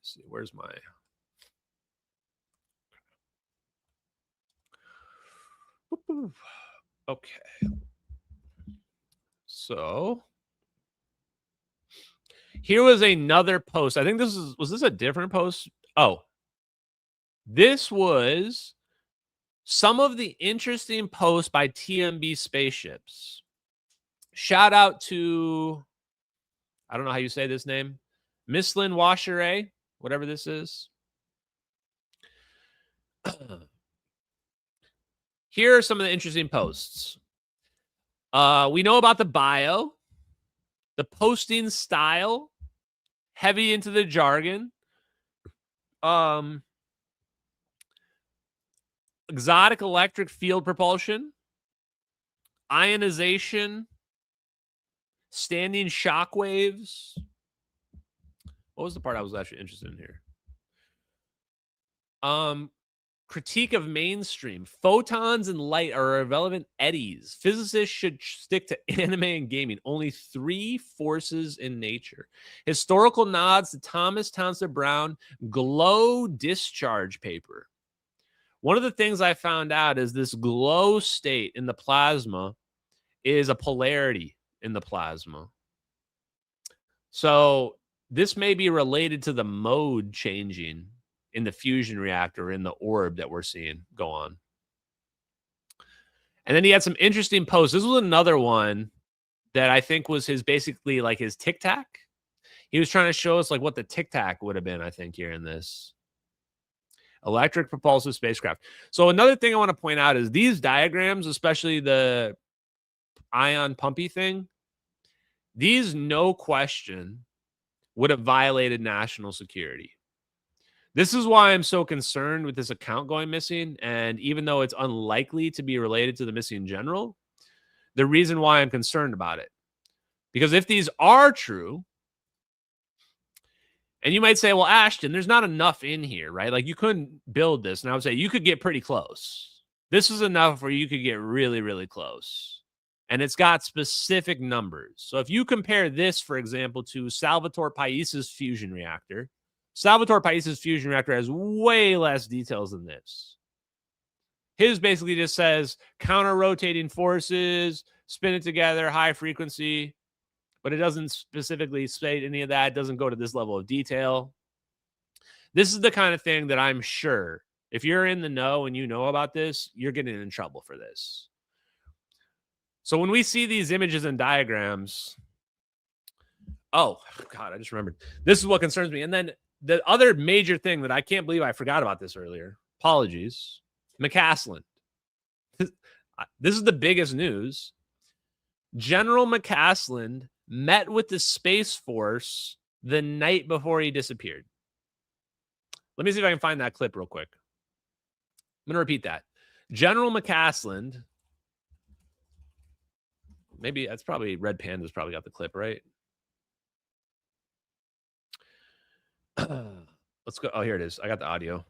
Let's see, where's my... Okay. So here was another post. I think this was this a different post? Oh, this was some of the interesting posts by TMB spaceships. Shout out to, I don't know how you say this name, Mislin Washeray, whatever this is. Here are some of the interesting posts. We know about the bio, the posting style, heavy into the jargon, exotic electric field propulsion, ionization, standing shock waves. What was the part I was actually interested in here? Critique of mainstream. Photons and light are irrelevant eddies. Physicists should stick to anime and gaming. Only 3 forces in nature. Historical nods to Thomas Townsend Brown glow discharge paper. One of the things I found out is this glow state in the plasma is a polarity in the plasma. So this may be related to the mode changing in the fusion reactor, in the orb that we're seeing go on. And then he had some interesting posts. This was another one that I think was his, basically like his Tic Tac. He was trying to show us like what the Tic Tac would have been, I think, here in this. Electric propulsive spacecraft. So another thing I want to point out is these diagrams, especially the ion Pumpy Thing, these, no question, would have violated national security. This is why I'm so concerned with this account going missing. And even though it's unlikely to be related to the missing general, the reason why I'm concerned about it, because if these are true, and you might say, well, Ashton, there's not enough in here, right? Like you couldn't build this. And I would say you could get pretty close. This is enough where you could get really, really close. And it's got specific numbers. So if you compare this, for example, to Salvatore Pais's fusion reactor, Salvatore Pais's fusion reactor has way less details than this. His basically just says counter-rotating forces, spin it together, high frequency, but it doesn't specifically state any of that. It doesn't go to this level of detail. This is the kind of thing that I'm sure, if you're in the know and you know about this, you're getting in trouble for this. So when we see these images and diagrams, oh, God, I just remembered. This is what concerns me. And then the other major thing that I can't believe I forgot about this earlier, apologies, McCasland. This is the biggest news. General McCasland met with the Space Force the night before he disappeared. Let me see if I can find that clip real quick. I'm going to repeat that. General McCasland, maybe that's probably Red Panda's probably got the clip, right? Let's go. Oh, here it is. I got the audio.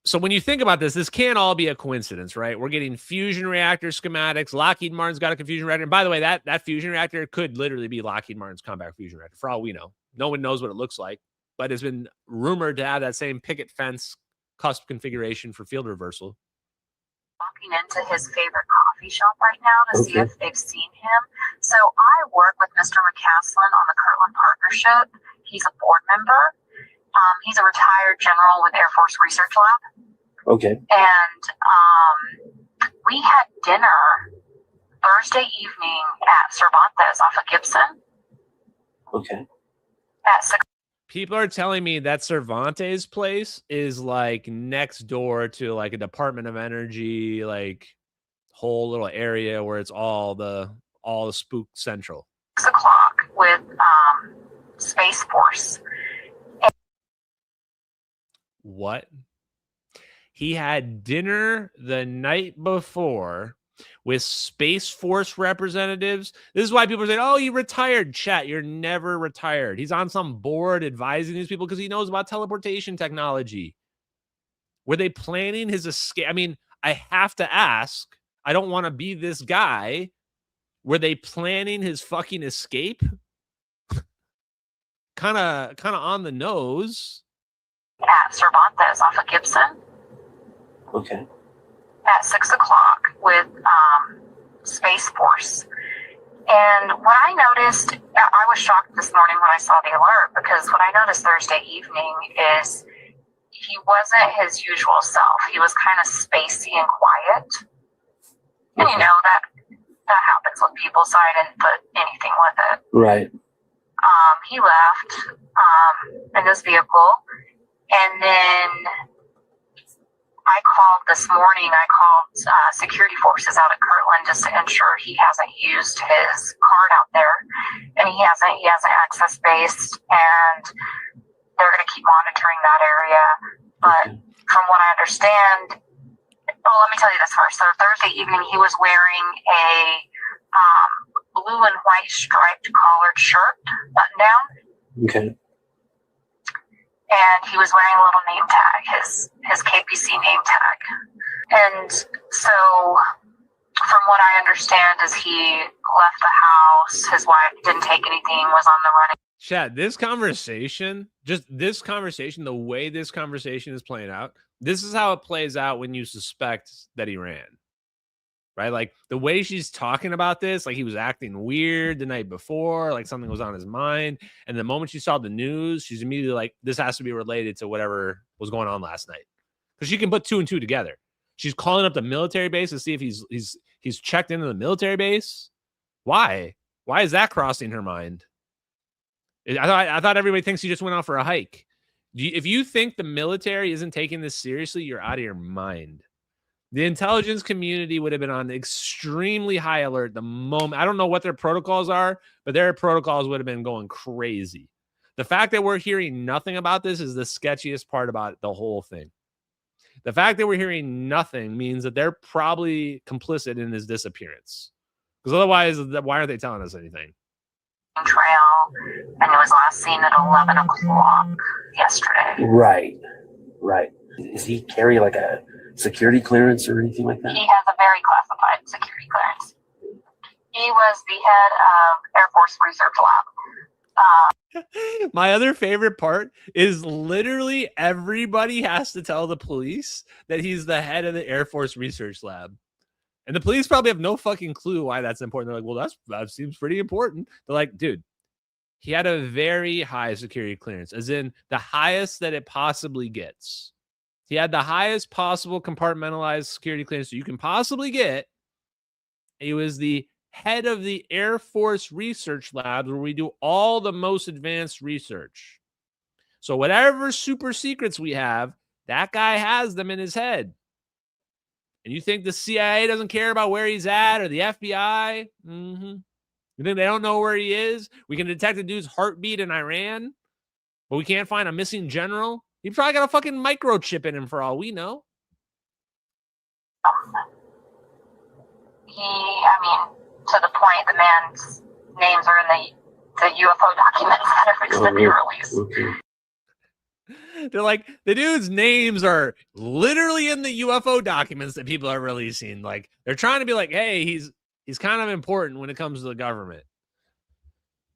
So when you think about this, this can't all be a coincidence, right? We're getting fusion reactor schematics. Lockheed Martin's got a fusion reactor. And by the way, that fusion reactor could literally be Lockheed Martin's combat fusion reactor, for all we know. No one knows what it looks like, but it's been rumored to have that same picket fence cusp configuration for field reversal. Walking into his favorite coffee shop right now to see if they've seen him. So I work with Mr. McCasland on the Kirtland Partnership. He's a board member. He's a retired general with Air Force Research Lab. Okay. And we had dinner Thursday evening at Cervantes off of Gibson. Okay. At 6. People are telling me that Cervantes place is like next door to like a Department of Energy, like whole little area where it's all the spook central. 6 o'clock with Space Force. What? He had dinner the night before with Space Force representatives. This is why people are saying, oh, he retired. Chat, you're never retired. He's on some board advising these people because he knows about teleportation technology. Were they planning his escape? I mean, I have to ask. I don't want to be this guy. Were they planning his fucking escape? Kind of on the nose. At Cervantes off of Gibson. Okay. At 6 o'clock with Space Force. And what I noticed, I was shocked this morning when I saw the alert, because what I noticed Thursday evening is he wasn't his usual self. He was kind of spacey and quiet. And you know, that happens with people, so I didn't put anything with it. Right. He left in his vehicle, and then I called this morning. I called security forces out at Kirtland just to ensure he hasn't used his card out there, and he hasn't. He has an access based, and they're going to keep monitoring that area. But from what I understand, well, let me tell you this first. So Thursday evening, he was wearing a blue and white striped collared shirt, button down. Okay. And he was wearing a little name tag, his KPC name tag. And so, from what I understand, is he left the house, his wife didn't take anything, was on the running. Chad, this conversation, the way this conversation is playing out, this is how it plays out when you suspect that he ran. Right? Like the way she's talking about this, like he was acting weird the night before, like something was on his mind. And the moment she saw the news, she's immediately like, this has to be related to whatever was going on last night. Because she can put 2 and 2 together. She's calling up the military base to see if he's checked into the military base. Why? Why is that crossing her mind? I thought everybody thinks he just went out for a hike. If you think the military isn't taking this seriously, you're out of your mind. The intelligence community would have been on extremely high alert the moment. I don't know what their protocols are, but their protocols would have been going crazy. The fact that we're hearing nothing about this is the sketchiest part about the whole thing. The fact that we're hearing nothing means that they're probably complicit in his disappearance. Because otherwise, why aren't they telling us anything? Trail, and it was last seen at 11 o'clock yesterday. Right. Does he carry like a security clearance or anything like that? He has a very classified security clearance. He was the head of Air Force Research Lab. My other favorite part is literally everybody has to tell the police that he's the head of the Air Force Research Lab. And the police probably have no fucking clue why that's important. They're like, well, that seems pretty important. They're like, dude, he had a very high security clearance, as in the highest that it possibly gets. He had the highest possible compartmentalized security clearance you can possibly get. He was the head of the Air Force Research Lab, where we do all the most advanced research. So whatever super secrets we have, that guy has them in his head. And you think the CIA doesn't care about where he's at, or the FBI? You think they don't know where he is? We can detect a dude's heartbeat in Iran, but we can't find a missing general? He probably got a fucking microchip in him for all we know. To the point, the man's names are in the UFO documents that are going to be released. Okay. They're like, the dude's names are literally in the UFO documents that people are releasing. Like, they're trying to be like, hey, he's kind of important when it comes to the government.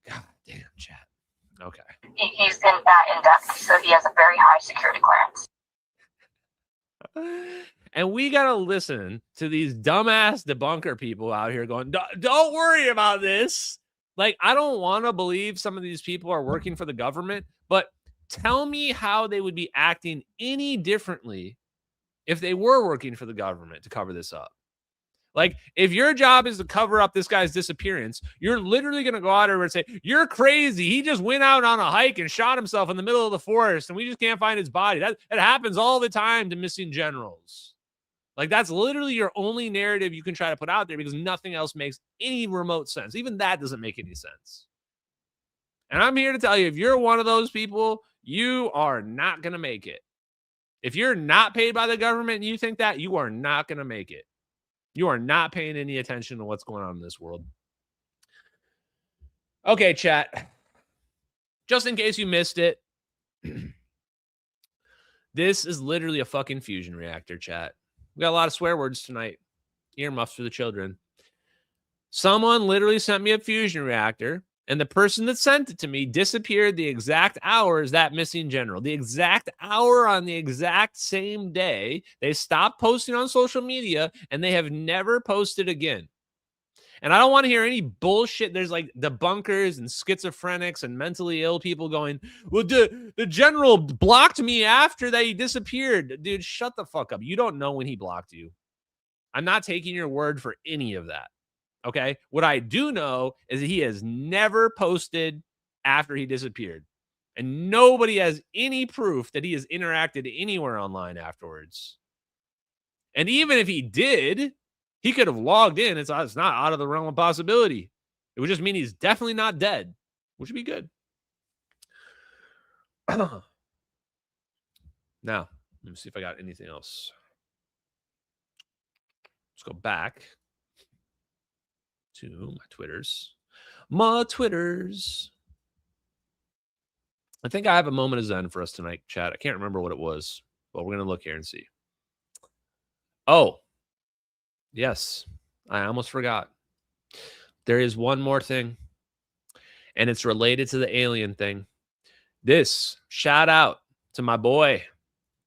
God damn, chat. Okay. He's in that in-depth, so he has a very high security clearance. And we got to listen to these dumbass debunker people out here going, don't worry about this. Like, I don't want to believe some of these people are working for the government, but tell me how they would be acting any differently if they were working for the government to cover this up. Like, if your job is to cover up this guy's disappearance, you're literally going to go out there and say, you're crazy. He just went out on a hike and shot himself in the middle of the forest, and we just can't find his body. That happens all the time to missing generals. Like, that's literally your only narrative you can try to put out there, because nothing else makes any remote sense. Even that doesn't make any sense. And I'm here to tell you, if you're one of those people, you are not going to make it. If you're not paid by the government and you think that, you are not going to make it. You are not paying any attention to what's going on in this world. Okay, chat. Just in case you missed it, this is literally a fucking fusion reactor, chat. We got a lot of swear words tonight. Earmuffs for the children. Someone literally sent me a fusion reactor, and the person that sent it to me disappeared the exact hour as that missing general. The exact hour on the exact same day. They stopped posting on social media, and they have never posted again. And I don't want to hear any bullshit. There's like debunkers and schizophrenics and mentally ill people going, well, the general blocked me after that he disappeared. Dude, shut the fuck up. You don't know when he blocked you. I'm not taking your word for any of that. Okay. What I do know is that he has never posted after he disappeared. And nobody has any proof that he has interacted anywhere online afterwards. And even if he did, he could have logged in. It's not out of the realm of possibility. It would just mean he's definitely not dead, which would be good. Now, let me see if I got anything else. Let's go back to my Twitters. I think I have a moment of Zen for us tonight, chat. I can't remember what it was, but we're going to look here and see. Oh, yes. I almost forgot. There is one more thing, and it's related to the alien thing. This, shout out to my boy,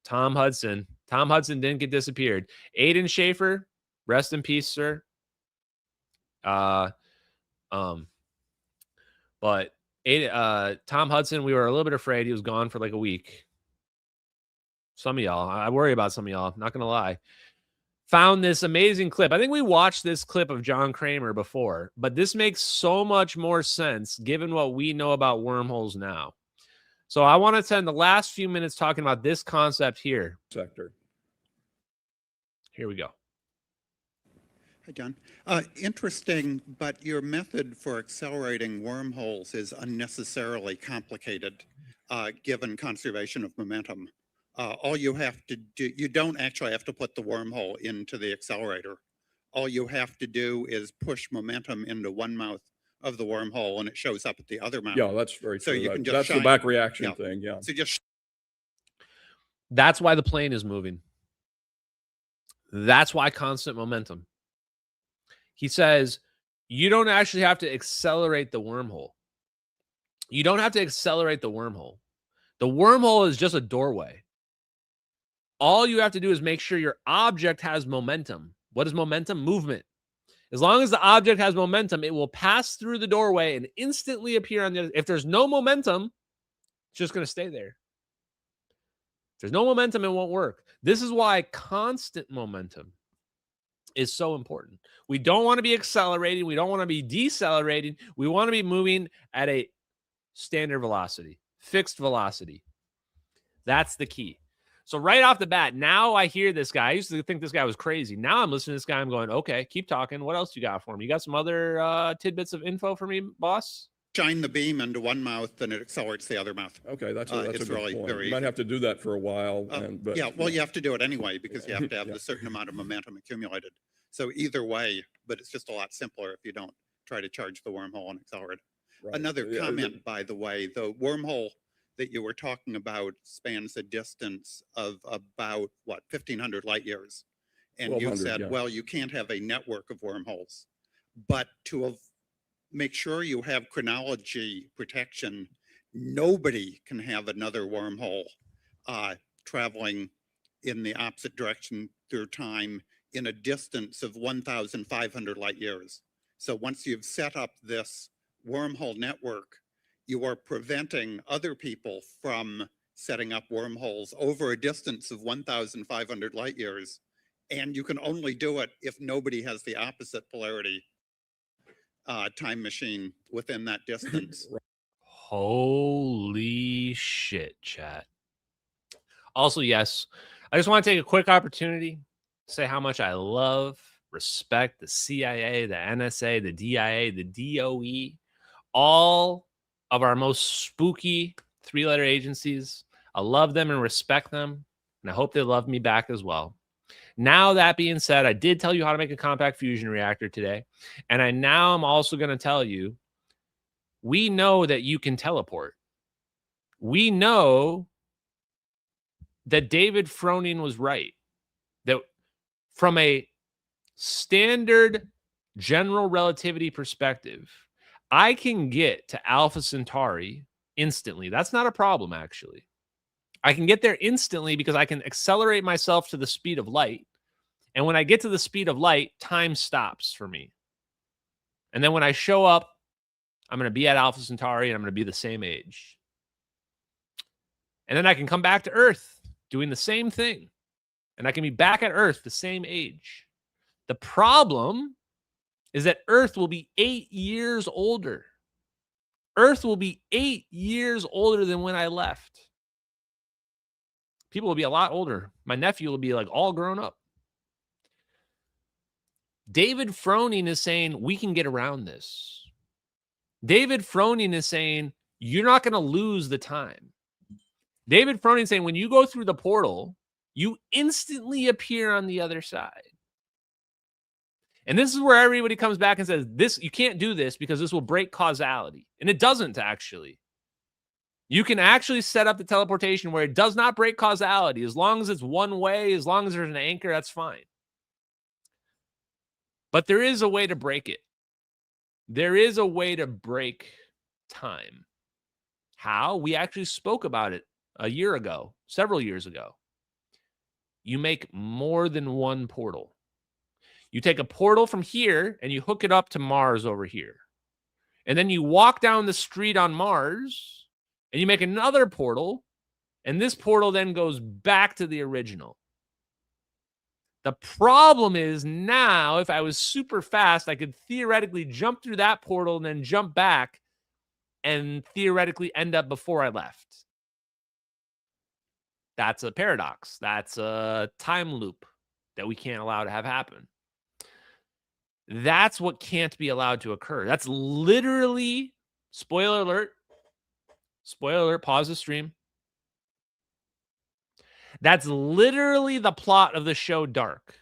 Tom Hudson. Tom Hudson didn't get disappeared. Aiden Schaefer, rest in peace, sir. But Tom Hudson, we were a little bit afraid he was gone for like a week. Some of y'all, I worry about some of y'all, not gonna lie. Found this amazing clip. I think we watched this clip of John Kramer before, but this makes so much more sense given what we know about wormholes now. So I want to spend the last few minutes talking about this concept here. Sector. Here we go. Hi, John. Interesting, but your method for accelerating wormholes is unnecessarily complicated, given conservation of momentum. All you have to do, you don't actually have to put the wormhole into the accelerator. All you have to do is push momentum into one mouth of the wormhole, and it shows up at the other mouth. Yeah, that's very so true. You can just that's the back reaction thing. Yeah. So just. That's why the plane is moving. That's why constant momentum. He says, you don't actually have to accelerate the wormhole. You don't have to accelerate the wormhole. The wormhole is just a doorway. All you have to do is make sure your object has momentum. What is momentum? Movement. As long as the object has momentum, it will pass through the doorway and instantly appear on the other. If there's no momentum, it's just going to stay there. If there's no momentum, it won't work. This is why constant momentum is so important. We don't want to be accelerating. We don't want to be decelerating. We want to be moving at a standard velocity, fixed velocity. That's the key. So right off the bat, now I hear this guy. I used to think this guy was crazy. Now I'm listening to this guy. I'm going, okay, keep talking. What else you got for me? You got some other tidbits of info for me, boss? Shine the beam into one mouth, and it accelerates the other mouth. Okay, that's a good really point. very You might have to do that for a while. But, yeah, well, you have to do it anyway because you have to have Yeah. a certain amount of momentum accumulated. So either way, but it's just a lot simpler if you don't try to charge the wormhole and accelerate. Right. Another Yeah, comment, by the way, the wormhole that you were talking about spans a distance of about, 1,500 light years. And you 1,200, said, yeah. well, you can't have a network of wormholes. But to make sure you have chronology protection, nobody can have another wormhole traveling in the opposite direction through time in a distance of 1,500 light years. So once you've set up this wormhole network, you are preventing other people from setting up wormholes over a distance of 1,500 light years. And you can only do it if nobody has the opposite polarity time machine within that distance. Holy shit, chat. Also, yes, I just want to take a quick opportunity to say how much I love, respect the CIA, the NSA, the DIA, the DOE, all of our most spooky three-letter agencies. I love them and respect them, and I hope they love me back as well. Now, that being said, I did tell you how to make a compact fusion reactor today, and I'm also going to tell you, we know that you can teleport. We know that David Froning was right, that from a standard general relativity perspective, I can get to Alpha Centauri instantly. That's not a problem, actually. I can get there instantly because I can accelerate myself to the speed of light. And when I get to the speed of light, time stops for me. And then when I show up, I'm going to be at Alpha Centauri and I'm going to be the same age. And then I can come back to Earth doing the same thing. And I can be back at Earth the same age. The problem is that Earth will be 8 years older. Earth will be 8 years older than when I left. People will be a lot older. My nephew will be like all grown up. David Froning is saying we can get around this. David Froning is saying you're not going to lose the time. David Froning is saying when you go through the portal, you instantly appear on the other side. And this is where everybody comes back and says, "This, you can't do this because this will break causality." And it doesn't actually. You can actually set up the teleportation where it does not break causality. As long as it's one way, as long as there's an anchor, that's fine. But there is a way to break it. There is a way to break time. How? We actually spoke about it a year ago, several years ago. You make more than one portal. You take a portal from here and you hook it up to Mars over here. And then you walk down the street on Mars and you make another portal. And this portal then goes back to the original. The problem is now, if I was super fast, I could theoretically jump through that portal and then jump back and theoretically end up before I left. That's a paradox. That's a time loop that we can't allow to have happen. That's what can't be allowed to occur. That's literally, spoiler alert, pause the stream. That's literally the plot of the show Dark.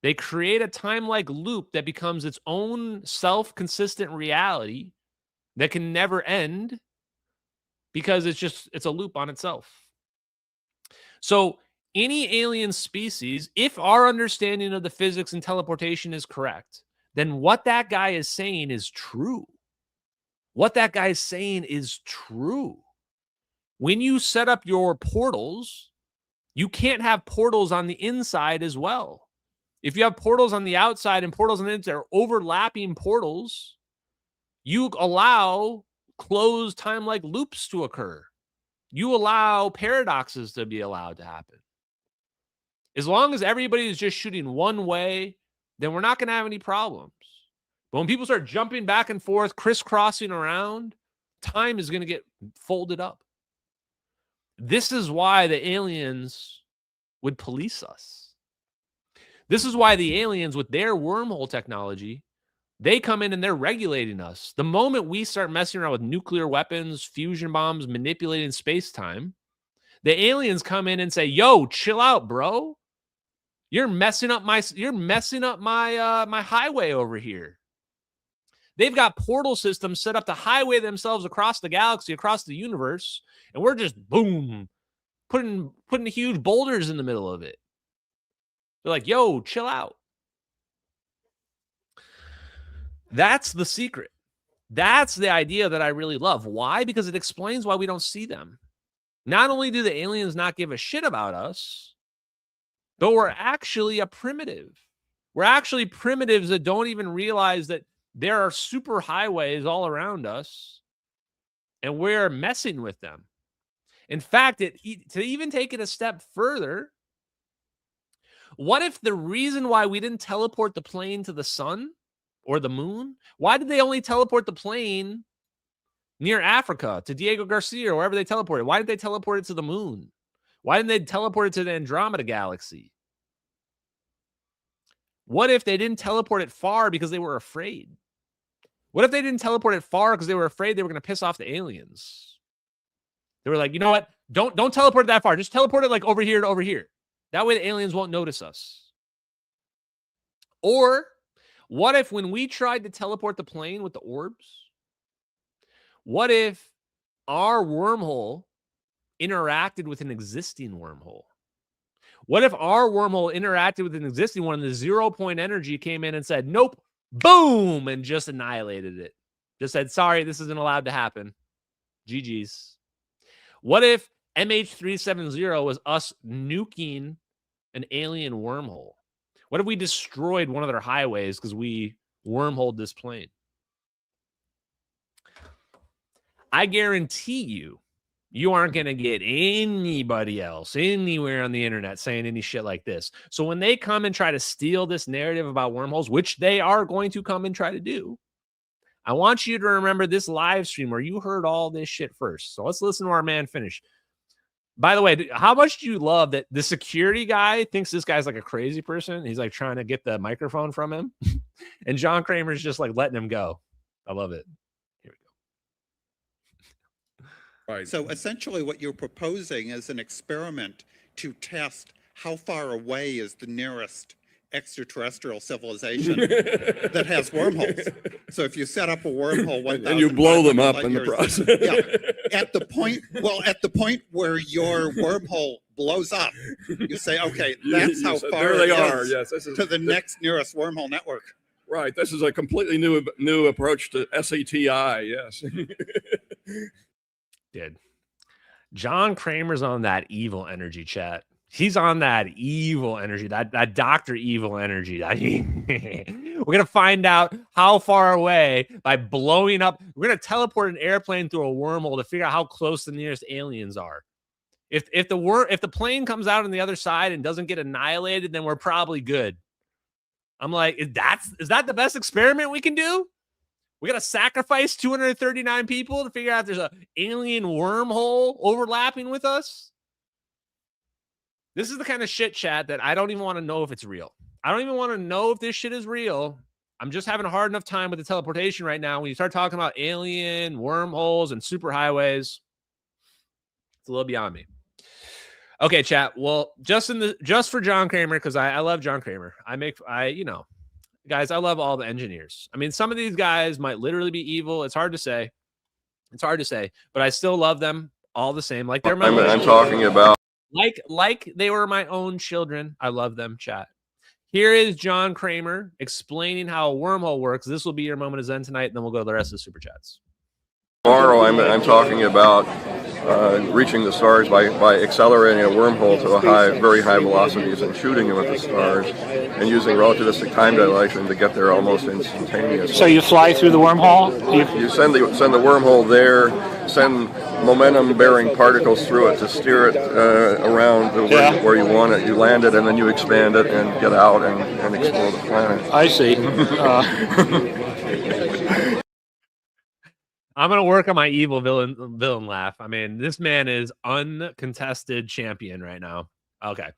They create a time-like loop that becomes its own self-consistent reality that can never end because it's a loop on itself. So any alien species, if our understanding of the physics and teleportation is correct, then what that guy is saying is true. What that guy is saying is true. When you set up your portals, you can't have portals on the inside as well. If you have portals on the outside and portals on the inside, overlapping portals, you allow closed time-like loops to occur. You allow paradoxes to be allowed to happen. As long as everybody is just shooting one way, then we're not going to have any problems. But when people start jumping back and forth, crisscrossing around, time is going to get folded up. This is why the aliens would police us. This is why the aliens, with their wormhole technology, they come in and they're regulating us. The moment we start messing around with nuclear weapons, fusion bombs, manipulating space-time, the aliens come in and say, "Yo, chill out, bro. You're messing up my my highway over here." They've got portal systems set up to highway themselves across the galaxy, across the universe, and we're just boom, putting huge boulders in the middle of it. They're like, "Yo, chill out." That's the secret. That's the idea that I really love. Why? Because it explains why we don't see them. Not only do the aliens not give a shit about us, but we're actually a primitive. We're actually primitives that don't even realize that there are super highways all around us and we're messing with them. In fact, to even take it a step further, what if the reason why we didn't teleport the plane to the sun or the moon, why did they only teleport the plane near Africa to Diego Garcia or wherever they teleported? Why did they teleport it to the moon? Why didn't they teleport it to the Andromeda galaxy? What if they didn't teleport it far because they were afraid? What if they didn't teleport it far because they were afraid they were going to piss off the aliens? They were like, "You know what? Don't teleport it that far. Just teleport it like over here to over here. That way the aliens won't notice us." Or what if when we tried to teleport the plane with the orbs, what if our wormhole interacted with an existing wormhole? What if our wormhole interacted with an existing one and the 0 point energy came in and said, nope, boom, and just annihilated it? Just said, sorry, this isn't allowed to happen. GG's. What if MH370 was us nuking an alien wormhole? What if we destroyed one of their highways because we wormholed this plane? I guarantee you aren't going to get anybody else anywhere on the internet saying any shit like this. So when they come and try to steal this narrative about wormholes, which they are going to come and try to do, I want you to remember this live stream where you heard all this shit first. So let's listen to our man finish. By the way, how much do you love that the security guy thinks this guy's like a crazy person? He's like trying to get the microphone from him. And John Kramer's just like letting him go. I love it. Here we go. Right. So essentially what you're proposing is an experiment to test how far away is the nearest extraterrestrial civilization that has wormholes. So if you set up a wormhole 1,000 and you blow them up in the process. At the point where your wormhole blows up, you say, okay, that's how far there they it are. is Yes, this is to the next nearest wormhole network. Right. This is a completely new approach to SATI. Yes. Did John Kramer's on that evil energy, chat. He's on that evil energy, that Dr. Evil energy. We're going to find out how far away by blowing up. We're going to teleport an airplane through a wormhole to figure out how close the nearest aliens are. If the plane comes out on the other side and doesn't get annihilated, then we're probably good. I'm like, is that the best experiment we can do? We got to sacrifice 239 people to figure out if there's an alien wormhole overlapping with us? This is the kind of shit, chat, that I don't even want to know if it's real. I don't even want to know if this shit is real. I'm just having a hard enough time with the teleportation right now. When you start talking about alien wormholes and superhighways, it's a little beyond me. Okay, chat. Well, just for John Kramer, because I love John Kramer. Guys, I love all the engineers. I mean, some of these guys might literally be evil. It's hard to say. But I still love them all the same. Like they're my I'm talking about. Like they were my own children. I love them, chat. Here is John Kramer explaining how a wormhole works. This will be your moment of Zen tonight, and then we'll go to the rest of the super chats. Tomorrow, I'm talking about reaching the stars by accelerating a wormhole to very high velocities and shooting it with the stars, and using relativistic time dilation to get there almost instantaneously. So you fly through the wormhole? You send the wormhole there, send momentum-bearing particles through it to steer it around to where you want it. You land it, and then you expand it and get out and explore the planet. I see. I'm going to work on my evil villain laugh. I mean, this man is uncontested champion right now. Okay.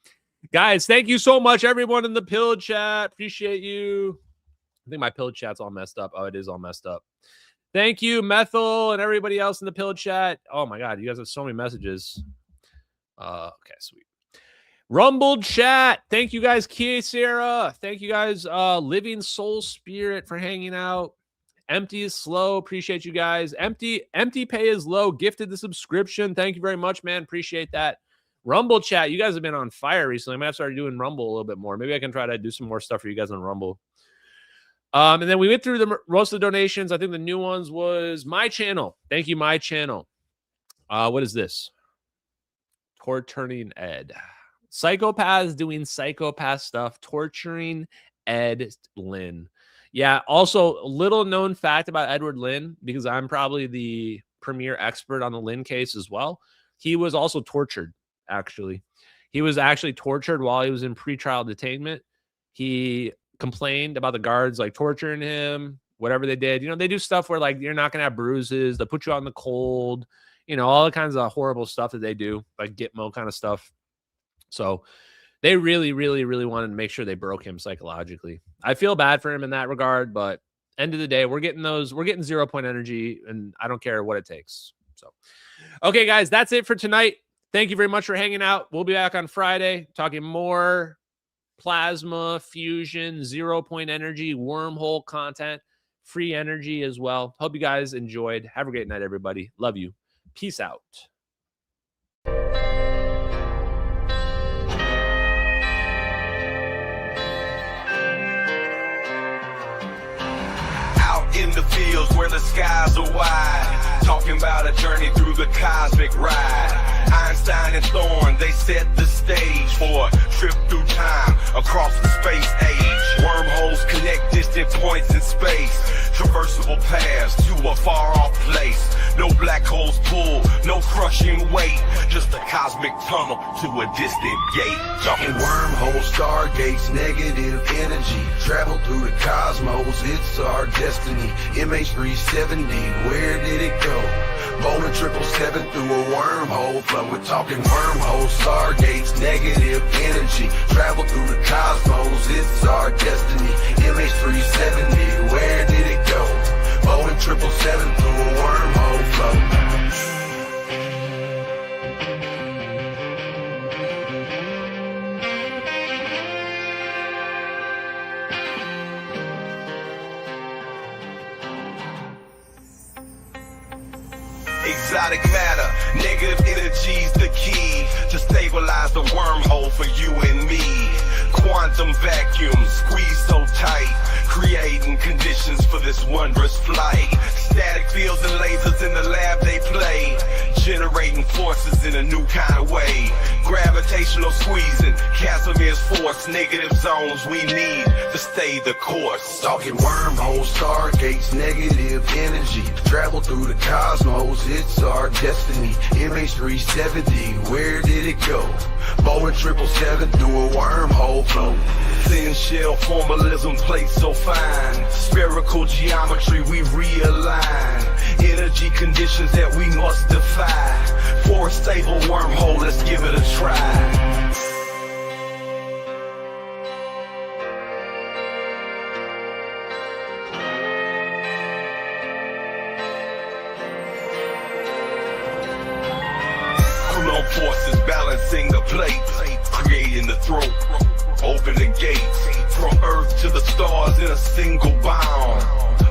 Guys, thank you so much, everyone in the pill chat. Appreciate you. I think my pill chat's all messed up. Oh, it is all messed up. Thank you, Methyl, and everybody else in the pill chat. Oh, my God. You guys have so many messages. Okay, sweet. Rumble chat. Thank you, guys. Kia Sarah. Thank you, guys. Living Soul Spirit for hanging out. Empty is slow. Appreciate you guys. Empty pay is low. Gifted the subscription. Thank you very much, man. Appreciate that. Rumble chat. You guys have been on fire recently. I might have started doing Rumble a little bit more. Maybe I can try to do some more stuff for you guys on Rumble. And then we went through the most of the donations. I think the new ones was my channel. Thank you, my channel. What is this? Torturing Ed. Psychopaths doing psychopath stuff. Torturing Ed Lynn. Yeah, also, a little known fact about Edward Lynn, because I'm probably the premier expert on the Lynn case as well. He was also tortured, actually. He was actually tortured while he was in pretrial detainment. He complained about the guards, like, torturing him, whatever they did. You know, they do stuff where, like, you're not going to have bruises. They put you out in the cold. You know, all the kinds of horrible stuff that they do, like Gitmo kind of stuff. So they really, really, really wanted to make sure they broke him psychologically. I feel bad for him in that regard, but end of the day, we're getting 0 point energy, and I don't care what it takes. So, okay, guys, that's it for tonight. Thank you very much for hanging out. We'll be back on Friday talking more plasma, fusion, 0 point energy, wormhole content, free energy as well. Hope you guys enjoyed. Have a great night, everybody. Love you. Peace out. in the fields where the skies are wide, talking about a journey through the cosmic ride. Einstein and Thorne, they set the stage for a trip through time across the space age. Wormholes connect distant points in space, traversable paths to a far-off place. No black holes pull, no crushing weight, just a cosmic tunnel to a distant gate. Talking wormholes, stargates, negative energy, travel through the cosmos, it's our destiny. MH370, where did it go? Bowling 777 through a wormhole flow. We're talking wormholes, stargates, negative energy, travel through the cosmos, it's our destiny. MH370, where did it go? Bowling 777 through a wormhole flow. Exotic matter, negative energy's the key to stabilize the wormhole for you and me. Quantum vacuum squeeze so tight, creating conditions for this wondrous flight. Static fields and lasers in the lab they play, generating forces in a new kind of way. Gravitational squeezing, Casimir's force, negative zones we need to stay the course. Talking wormholes, stargates, negative energy, travel through the cosmos, it's our destiny. MH370, where did it go? Bowling 777 through a wormhole flow. Thin shell formalism plates so fine, spherical geometry we realign. Energy conditions that we must defy. For a stable wormhole, let's give it a try. Forces balancing the plate, creating the throat, open the gates, from Earth to the stars in a single bound,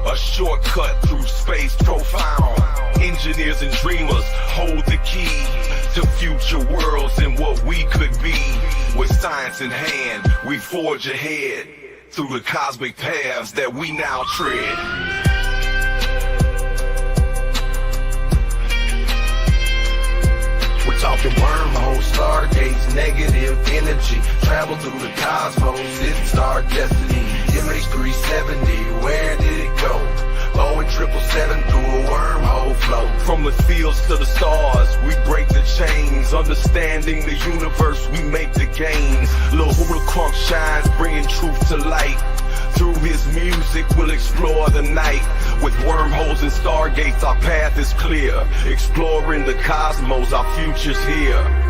a shortcut through space profound. Engineers and dreamers hold the key to future worlds and what we could be. With science in hand, we forge ahead through the cosmic paths that we now tread. We're talking wormholes, stargates, negative energy, travel through the cosmos, it's our destiny. MH370, where did it go? Boeing 777 through a wormhole flow. From the fields to the stars, we break the chains. Understanding the universe, we make the gains. Lil Hula Crunk shines, bringing truth to light. Through his music, we'll explore the night. With wormholes and stargates, our path is clear. Exploring the cosmos, our future's here.